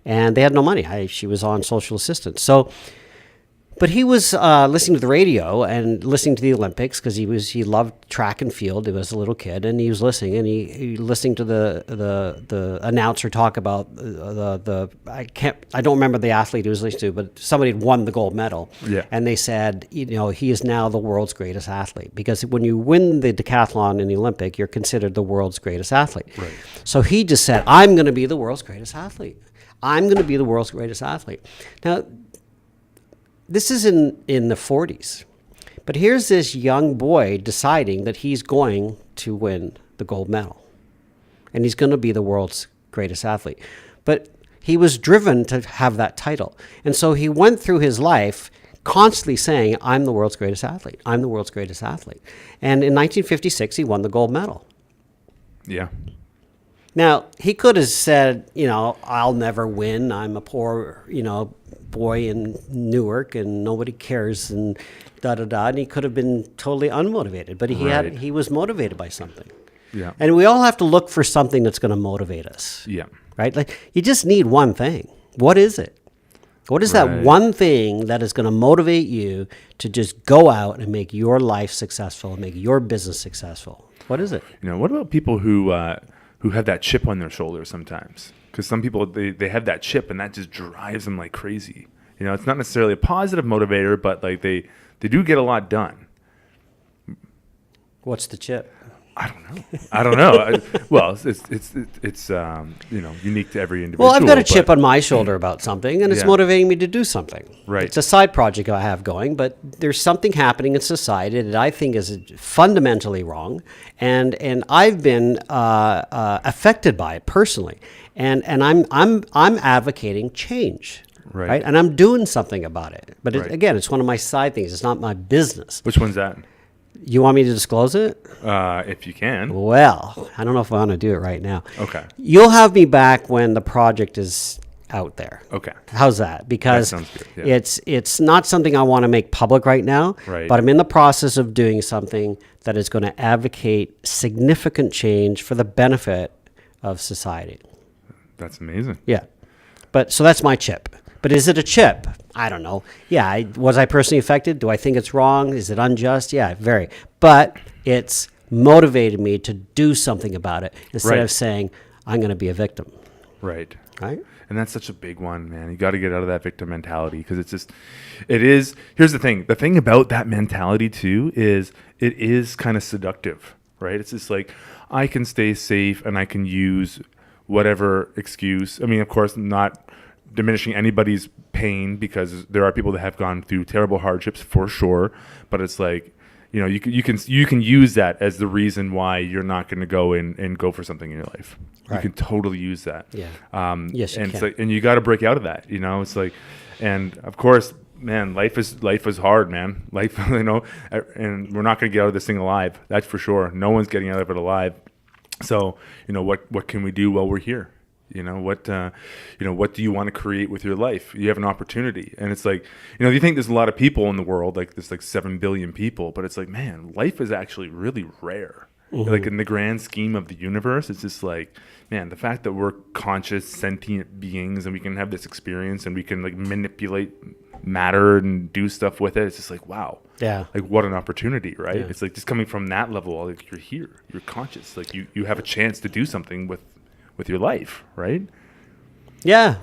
And they had no money. She was on social assistance. But he was listening to the radio and listening to the Olympics because he loved track and field. He was a little kid, and he was listening, and he listening to the announcer talk about I don't remember the athlete he was listening to, but somebody had won the gold medal. Yeah. And they said, he is now the world's greatest athlete, because when you win the decathlon in the Olympic, you're considered the world's greatest athlete. Right. So he just said, I'm going to be the world's greatest athlete. I'm going to be the world's greatest athlete. Now, this is in the 40s. But here's this young boy deciding that he's going to win the gold medal. And he's going to be the world's greatest athlete. But he was driven to have that title. And so he went through his life constantly saying, I'm the world's greatest athlete. I'm the world's greatest athlete. And in 1956, he won the gold medal. Yeah. Now, he could have said, I'll never win. I'm a poor, boy in Newark and nobody cares and da-da-da. And he could have been totally unmotivated, but he was motivated by something. Yeah. And we all have to look for something that's going to motivate us. Yeah. Right? Like, you just need one thing. What is it? What is that one thing that is going to motivate you to just go out and make your life successful and make your business successful? What is it? What about people who have that chip on their shoulder sometimes? Because some people, they have that chip and that just drives them like crazy. It's not necessarily a positive motivator, but like they do get a lot done. What's the chip? I don't know. Well, it's unique to every individual. Well, I've got a chip on my shoulder about something, and it's motivating me to do something. Right. It's a side project I have going, but there's something happening in society that I think is fundamentally wrong, and I've been affected by it personally, and I'm advocating change. Right. And I'm doing something about it. But again, it's one of my side things. It's not my business. Which one's that? You want me to disclose it? If you can. Well, I don't know if I want to do it right now. Okay. You'll have me back when the project is out there. Okay. How's that? Because That sounds good, yeah. it's not something I want to make public right now, Right. but I'm in the process of doing something that is going to advocate significant change for the benefit of society. That's amazing. Yeah. But so that's my chip. But is it a chip? I don't know. Yeah. Was I personally affected? Do I think it's wrong? Is it unjust? Yeah, very. But it's motivated me to do something about it instead Right. of saying, I'm going to be a victim. Right. Right? And that's such a big one, man. You got to get out of that victim mentality because it is. Here's the thing. The thing about that mentality too is it is kind of seductive, right? It's just like, I can stay safe and I can use whatever excuse. I mean, of course, not diminishing anybody's pain because there are people that have gone through terrible hardships for sure. But it's like, you know, you can use that as the reason why you're not going to go and go for something in your life. Right. You can totally use that. Yeah. and Yes, you can. it's like, and you got to break out of that. You know, it's like, and of course, man, life is hard, man. Life, you know, and we're not going to get out of this thing alive. That's for sure. No one's getting out of it alive. So, you know, what can we do while we're here? You know, what do you want to create with your life? You have an opportunity. And it's like, you know, you think there's a lot of people in the world, like there's like 7 billion people, but it's like, man, life is actually really rare. Mm-hmm. Like in the grand scheme of the universe, it's just like, man, the fact that we're conscious, sentient beings and we can have this experience and we can like manipulate matter and do stuff with it. It's just like, wow. Yeah. Like what an opportunity, right? Yeah. It's like just coming from that level, like you're here, you're conscious, like you have a chance to do something with your life, right? Yeah,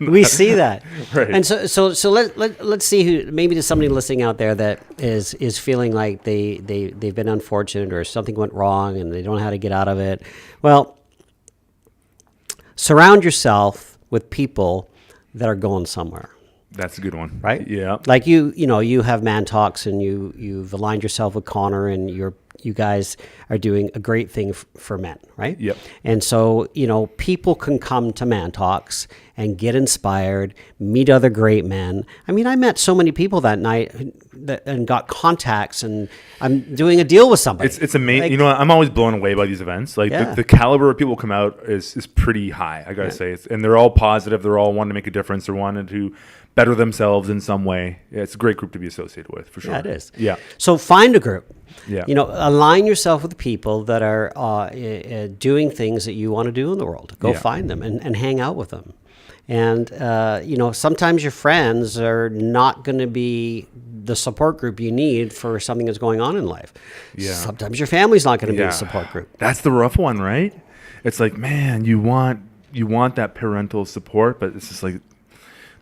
we see that, Right. And so let's see who, maybe there's somebody listening out there that is feeling like they've been unfortunate or something went wrong and they don't know how to get out of it. Well, surround yourself with people that are going somewhere. That's a good one, Right? Yeah. Like you have Man Talks and you've aligned yourself with Connor and you guys are doing a great thing for men, right? Yep. And so, you know, people can come to Man Talks and get inspired, meet other great men. I mean, I met so many people that night and got contacts, and I'm doing a deal with somebody. It's amazing. Like, You know, I'm always blown away by these events. Like Yeah. the caliber of people who come out is pretty high, I gotta say. And they're all positive. They're all wanting to make a difference. They're wanting to better themselves in some way. Yeah, it's a great group to be associated with, for sure. Yeah, it is. Yeah. So find a group. Yeah. You know, align yourself with people that are doing things that you want to do in the world. Go Yeah. find them and hang out with them. And, you know, sometimes your friends are not going to be the support group you need for something that's going on in life. Yeah. Sometimes your family's not going to be a support group. That's the rough one, right? It's like, man, you want that parental support, but it's just like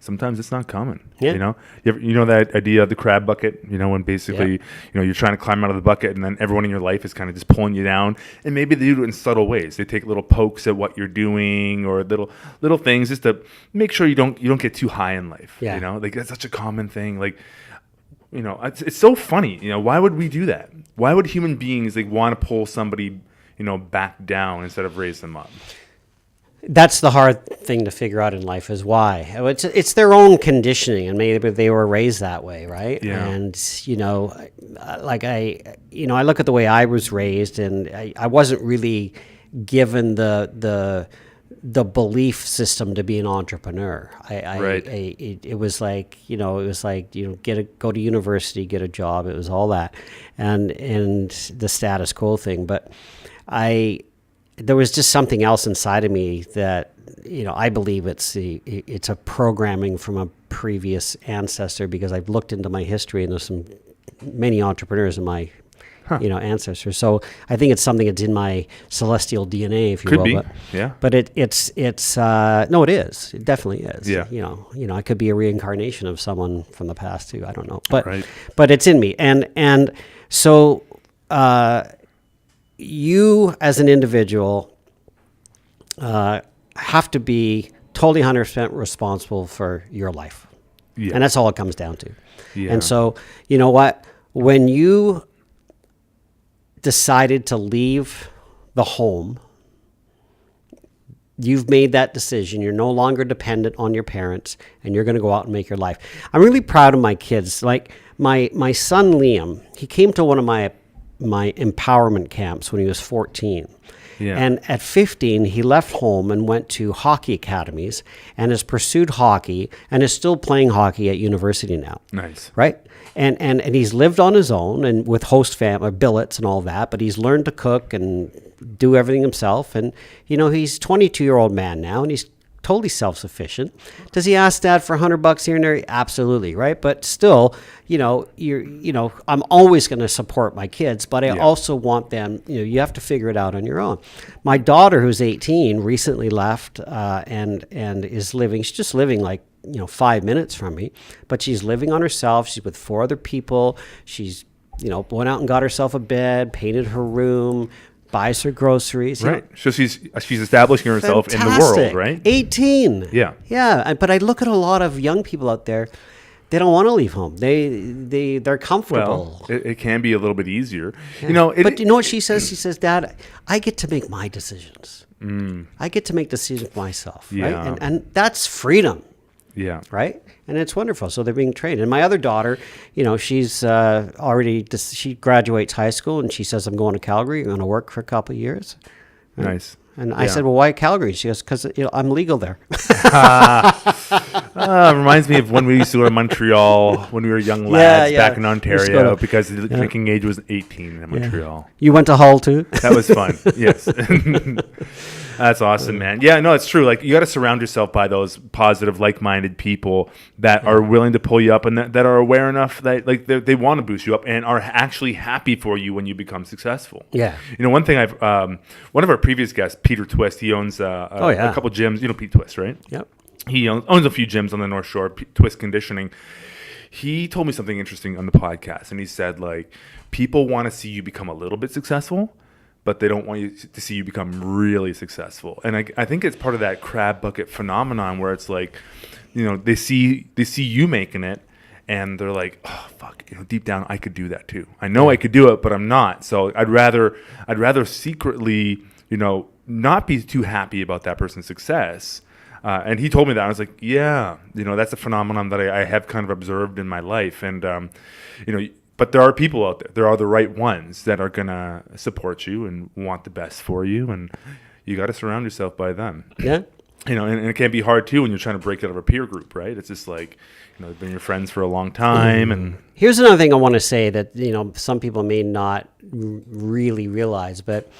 sometimes it's not coming. Yeah. You know, you know that idea of the crab bucket. You know, when basically, Yeah. you know, you're trying to climb out of the bucket, and then everyone in your life is kind of just pulling you down. And maybe they do it in subtle ways. They take little pokes at what you're doing, or little things just to make sure you don't get too high in life. Yeah. You know, like that's such a common thing. Like, you know, it's so funny. You know, why would we do that? Why would human beings like want to pull somebody, you know, back down instead of raise them up? That's the hard thing to figure out in life is why. It's their own conditioning, and maybe they were raised that way, right? Yeah. And, you know, like I look at the way I was raised, and I wasn't really given the belief system to be an entrepreneur. Right. It was like, go to university, get a job. It was all that, and the status quo thing. But there was just something else inside of me that, you know, I believe it's a programming from a previous ancestor, because I've looked into my history and there's many entrepreneurs in my, ancestors. So I think it's something that's in my celestial DNA, if you Could will. be. But, Yeah. But it is. It definitely is. Yeah. You know, I could be a reincarnation of someone from the past too. I don't know. But Right. but it's in me. And so you as an individual have to be totally 100% responsible for your life. Yeah. And that's all it comes down to. Yeah. And so, you know what? When you decided to leave the home, you've made that decision. You're no longer dependent on your parents, and you're going to go out and make your life. I'm really proud of my kids. Like my son Liam, he came to one of my empowerment camps when he was 14. Yeah. And at 15, he left home and went to hockey academies and has pursued hockey and is still playing hockey at university now. Nice. Right? And he's lived on his own and with host or billets and all that, but he's learned to cook and do everything himself. And, he's a 22-year-old man now, and he's totally self-sufficient. Does he ask dad for $100 here and there? Absolutely, right? But still, I'm always going to support my kids, but I also want them, you have to figure it out on your own. My daughter, who's 18, recently left and is living, she's just living like, 5 minutes from me, but she's living on herself. She's with 4 other people. She's, went out and got herself a bed, painted her room, buys her groceries. Right. So she's establishing herself in the world, right? 18. Yeah. Yeah. But I look at a lot of young people out there. They don't want to leave home. They're comfortable. Well, it can be a little bit easier. Yeah. But you know what she says? She says, Dad, I get to make my decisions. I get to make decisions myself. Yeah. Right? And that's freedom. Yeah. Right. And it's wonderful. So they're being trained. And my other daughter, she's she graduates high school and she says, I'm going to Calgary. I'm going to work for a couple of years. Right? Nice. And I said, well, why Calgary? She goes, because I'm legal there. Reminds me of when we used to go to Montreal when we were young lads back in Ontario because the drinking age was 18 in Montreal. You went to Hull too? That was fun. Yes. That's awesome, man. Yeah, no, it's true. Like, you got to surround yourself by those positive, like-minded people that are willing to pull you up and that are aware enough that they want to boost you up and are actually happy for you when you become successful. Yeah. One thing one of our previous guests, Peter Twist, he owns a couple gyms. You know Pete Twist, right? Yep. He owns a few gyms on the North Shore, Twist Conditioning. He told me something interesting on the podcast, and he said, like, people want to see you become a little bit successful, but they don't want you to see you become really successful. And I think it's part of that crab bucket phenomenon where it's like, they see you making it, and they're like, oh, fuck, deep down, I could do that too. I know I could do it, but I'm not. So I'd rather secretly, not be too happy about that person's success. And he told me that. I was like, yeah, that's a phenomenon that I have kind of observed in my life. And, but there are people out there. There are the right ones that are going to support you and want the best for you. And you got to surround yourself by them. Yeah. And it can be hard, too, when you're trying to break out of a peer group, right? It's just like, they've been your friends for a long time. And here's another thing I want to say that, some people may not really realize. But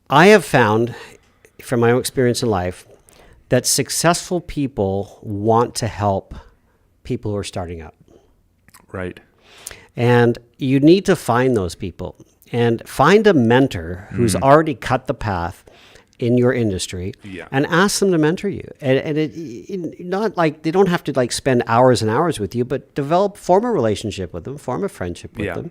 I have found, from my own experience in life, that successful people want to help people who are starting out. Right. And you need to find those people and find a mentor who's already cut the path in your industry and ask them to mentor you. And it not like they don't have to like spend hours and hours with you, but form a relationship with them, form a friendship with them,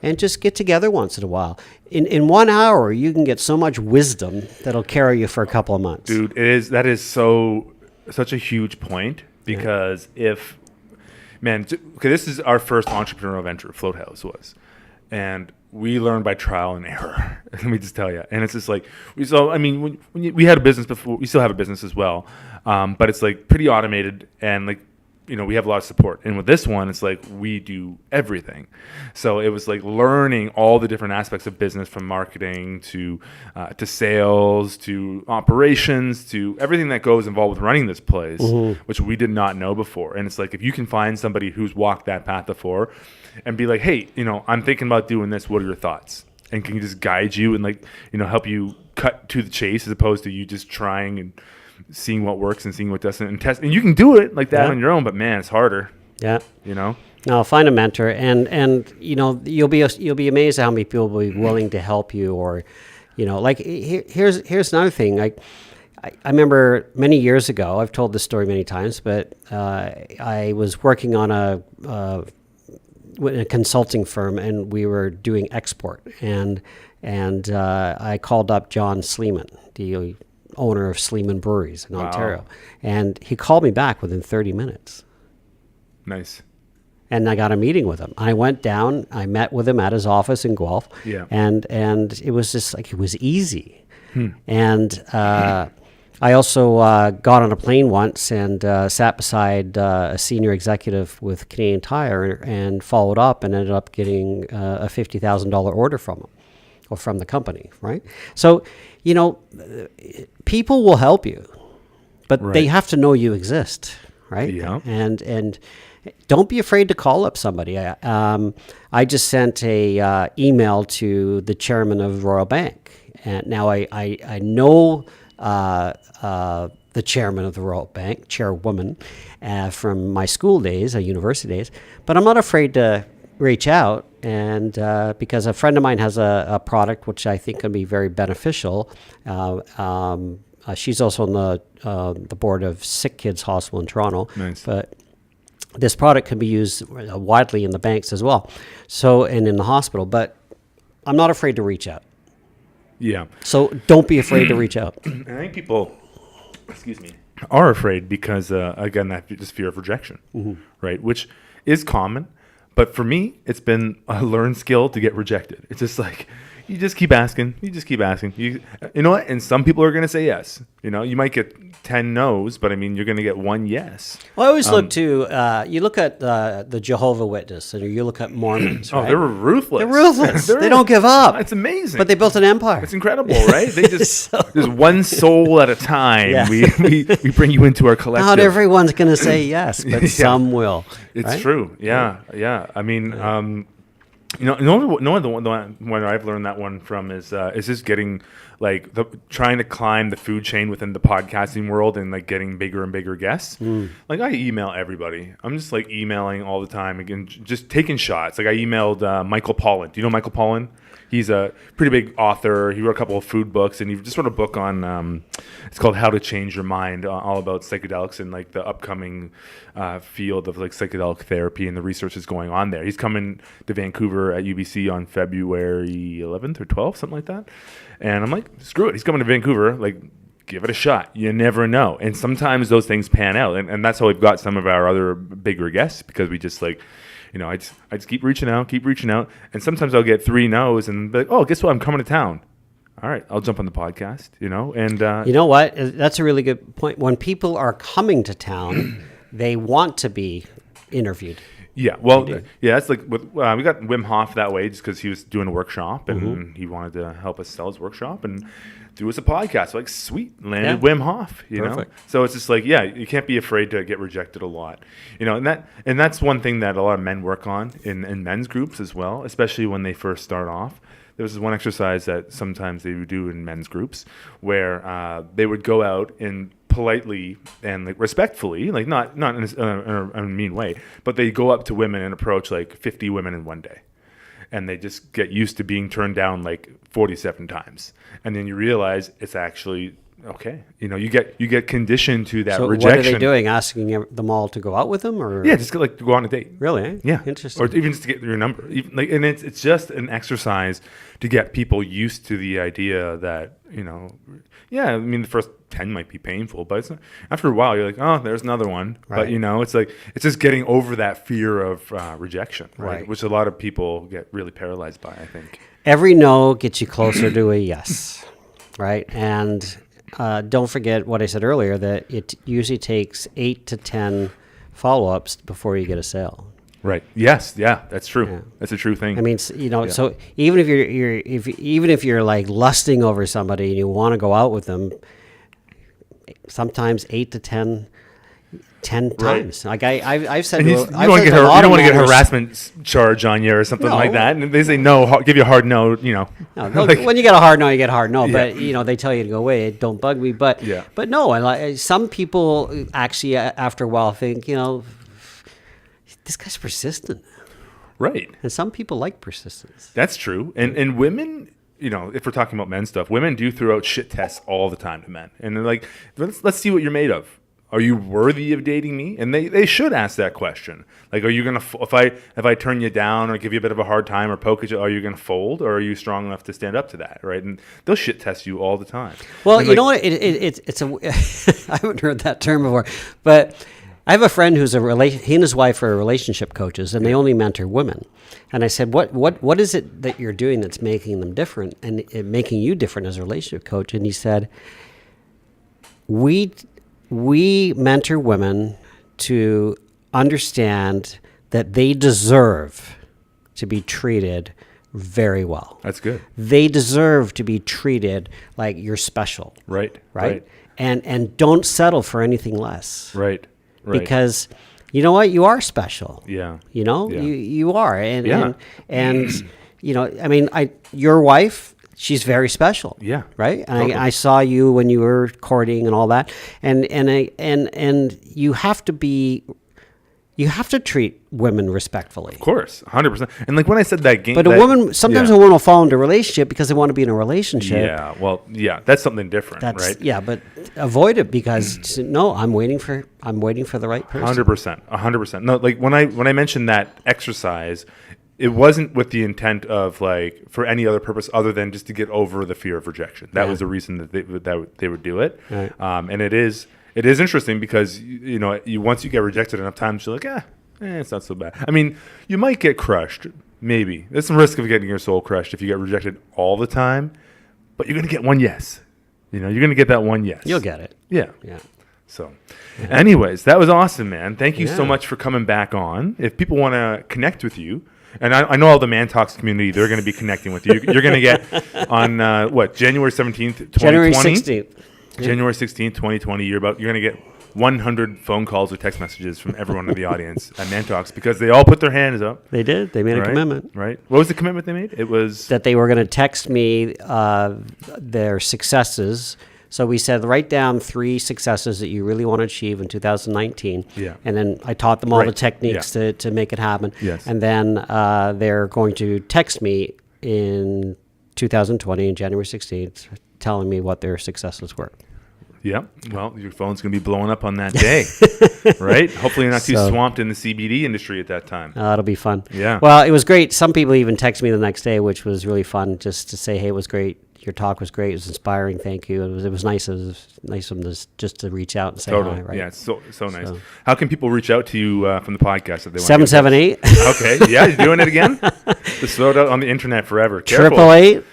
and just get together once in a while. In 1 hour, you can get so much wisdom that'll carry you for a couple of months. Dude, that is such a huge point because this is our first entrepreneurial venture, Floathouse was. And we learned by trial and error. Let me just tell you. And it's just like, when we had a business before, we still have a business as well. But it's like pretty automated and like, we have a lot of support. And with this one, it's like we do everything. So it was like learning all the different aspects of business, from marketing to sales to operations to everything that goes involved with running this place, which we did not know before. And it's like, if you can find somebody who's walked that path before and be like, hey, I'm thinking about doing this. What are your thoughts? And can you just guide you and help you cut to the chase as opposed to you just trying and seeing what works and seeing what doesn't and test. And you can do it like that on your own, but man, it's harder. Yeah. No, find a mentor and you'll be amazed at how many people will be willing to help you or, like here's another thing. I remember many years ago, I've told this story many times, but I was working on a consulting firm and we were doing export and I called up John Sleeman, the owner of Sleeman Breweries in Ontario. And he called me back within 30 minutes. Nice. And I got a meeting with him. I went down, I met with him at his office in Guelph. Yeah. And it was just like, it was easy. And I also got on a plane once and sat beside a senior executive with Canadian Tire and followed up and ended up getting a $50,000 order from him or from the company, right? So, people will help you, but they have to know you exist, right? Yeah. And don't be afraid to call up somebody. I just sent a email to the chairman of Royal Bank, and now I know the chairman of the Royal Bank, chairwoman, from my school days, university days, but I'm not afraid to reach out, and because a friend of mine has a product which I think can be very beneficial. She's also on the board of Sick Kids Hospital in Toronto. Nice. But this product can be used widely in the banks as well, and in the hospital. But I'm not afraid to reach out. Yeah. So don't be afraid to reach out. And I think people, are afraid because, again, that just fear of rejection, right? Which is common. But for me, it's been a learned skill to get rejected. It's just like, you just keep asking. You know what? And some people are going to say yes. You might get 10 no's, but I mean, you're going to get one yes. Well, I always look to, you look at the Jehovah Witness, and you look at Mormons, right? Oh, they're ruthless. They're ruthless. They don't give up. It's amazing. But they built an empire. It's incredible, right? They just, there's one soul at a time. Yeah. We bring you into our collective. Not everyone's going to say yes, but some will. It's right? true. Yeah. I mean, the one I've learned that one from is just getting trying to climb the food chain within the podcasting world and like getting bigger and bigger guests. Like I email everybody. I'm just like emailing all the time, again, just taking shots. Like I emailed Michael Pollan. Do you know Michael Pollan? He's a pretty big author. He wrote a couple of food books, and he just wrote a book on, it's called How to Change Your Mind, all about psychedelics and like the upcoming field of like psychedelic therapy and the research that's going on there. He's coming to Vancouver at UBC on February 11th or 12th, something like that. And I'm like, screw it. He's coming to Vancouver. Like, give it a shot. You never know. And sometimes those things pan out. And that's how we've got some of our other bigger guests, because we just like, I just keep reaching out. And sometimes I'll get 3 no's and be like, oh, guess what? I'm coming to town. All right, I'll jump on the podcast, and... you know what? That's a really good point. When people are coming to town, they want to be interviewed. Yeah, well, that's like, we got Wim Hof that way just because he was doing a workshop and he wanted to help us sell his workshop and do us a podcast. Like, sweet, landed Wim Hof, Perfect. So it's just like, you can't be afraid to get rejected a lot, and that's one thing that a lot of men work on in men's groups as well, especially when they first start off. There was one exercise that sometimes they would do in men's groups where they would go out and politely and like respectfully, like not in a mean way, but they go up to women and approach like 50 women in one day. And they just get used to being turned down like 47 times. And then you realize it's actually okay. You get conditioned to that rejection. So what are they doing? Asking them all to go out with them, or just to go on a date. Really? Eh? Yeah, interesting. Or even just to get your number. And it's just an exercise to get people used to the idea that I mean the first 10 might be painful, but after a while you're like, oh, there's another one. Right. But it's like it's just getting over that fear of rejection, right? Which a lot of people get really paralyzed by, I think. Every no gets you closer to a yes, right? And don't forget what I said earlier, that it usually takes 8 to 10 follow-ups before you get a sale. Right. Yes. Yeah. That's true. Yeah. That's a true thing. I mean, so even if you're like lusting over somebody and you want to go out with them, sometimes 8 to 10 times. Like I've said, you don't want to get a harassment charge on you or something like that. And they say no, give you a hard no. When you get a hard no, you get a hard no. But they tell you to go away. Don't bug me. But no, some people actually after a while think, this guy's persistent. Right. And some people like persistence. That's true. And women, if we're talking about men stuff, women do throw out shit tests all the time to men. And they're like, let's see what you're made of. Are you worthy of dating me? And they should ask that question. Like, are you going to, if I turn you down or give you a bit of a hard time or poke at you, are you going to fold, or are you strong enough to stand up to that, right? And they'll shit test you all the time. Well, know what? It's I haven't heard that term before, but I have a friend who's he and his wife are relationship coaches, and they only mentor women. And I said, what is it that you're doing that's making them different and making you different as a relationship coach? And he said, we mentor women to understand that they deserve to be treated very well. That's good. They deserve to be treated like you're special. Right. Right? And don't settle for anything less. Right. Because you know what? You are special. Yeah. You know, Yeah. you are. And, Yeah. and you know, I mean, your wife, she's very special. Yeah. Right. And Totally. I saw you when you were courting and all that. And you have to be, you have to treat women respectfully. Of course, 100%. And like when I said that game, But sometimes a woman will fall into a relationship because they want to be in a relationship. Yeah, well, yeah, that's something different, right? Yeah, but avoid it because no, I'm waiting for the right person. 100%. No, like when I mentioned that exercise, it wasn't with the intent of like for any other purpose other than just to get over the fear of rejection. That was the reason that they would do it. Right. And it is interesting because you know once you get rejected enough times, you're like, it's not so bad. I mean, you might get crushed, maybe. There's some risk of getting your soul crushed if you get rejected all the time, but you're gonna get one yes. You know, you're gonna get that one yes. You'll get it. Yeah. Yeah. So, anyways, that was awesome, man. Thank you so Yeah. much for coming back on. If people want to connect with you, and I know all the Man Talks community, they're going to be connecting with you. You're going to get on January 17th, 2020? January 16th. January 16th, 2020. You're going to get 100 phone calls or text messages from everyone in the audience at Man Talks because they all put their hands up. They did. They made a commitment. Right. What was the commitment they made? It was that they were going to text me their successes. So we said, write down 3 successes that you really want to achieve in 2019. Yeah. And then I taught them all Right. the techniques Yeah. to make it happen. Yes. And then they're going to text me in 2020, on January 16th, telling me what their successes were. Yeah. Well, your phone's going to be blowing up on that day, right? Hopefully you're not too swamped in the CBD industry at that time. It'll be fun. Yeah. Well, it was great. Some people even texted me the next day, which was really fun, just to say, hey, it was great. Your talk was great. It was inspiring. Thank you. It was nice. It was nice of them just to reach out and say Totally. hi. Right? Yeah, it's so nice. How can people reach out to you from the podcast if they want? 778 Okay. Yeah, you're doing it again? Just throw it out on the internet forever. Careful. 888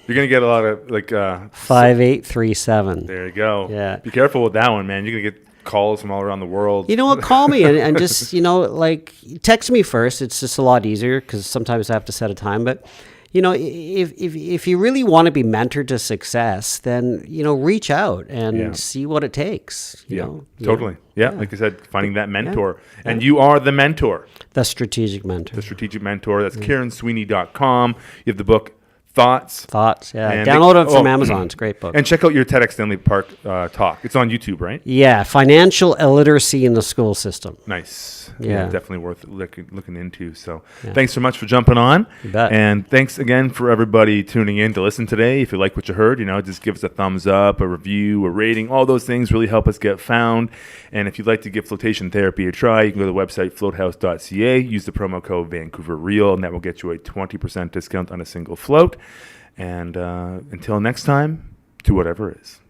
You're going to get a lot of 5837. There you go. Yeah. Be careful with that one, man. You're going to get calls from all around the world. You know what? Call me and just, text me first. It's just a lot easier because sometimes I have to set a time. But, if you really want to be mentored to success, then, reach out and see what it takes. You know? Totally. Yeah. Like I said, finding that mentor. And you are the mentor. The strategic mentor. The strategic mentor. That's KieronSweeney.com. You have the book Thoughts. Yeah. And Download it from Amazon. It's a great book. And check out your TEDx Stanley Park talk. It's on YouTube, right? Yeah. Financial illiteracy in the school system. Nice. Yeah. Definitely worth looking into. So thanks so much for jumping on. You bet. And thanks again for everybody tuning in to listen today. If you like what you heard, just give us a thumbs up, a review, a rating. All those things really help us get found. And if you'd like to give flotation therapy a try, you can go to the website Floathouse.ca. Use the promo code VancouverReal, and that will get you a 20% discount on a single float. And until next time, do whatever is.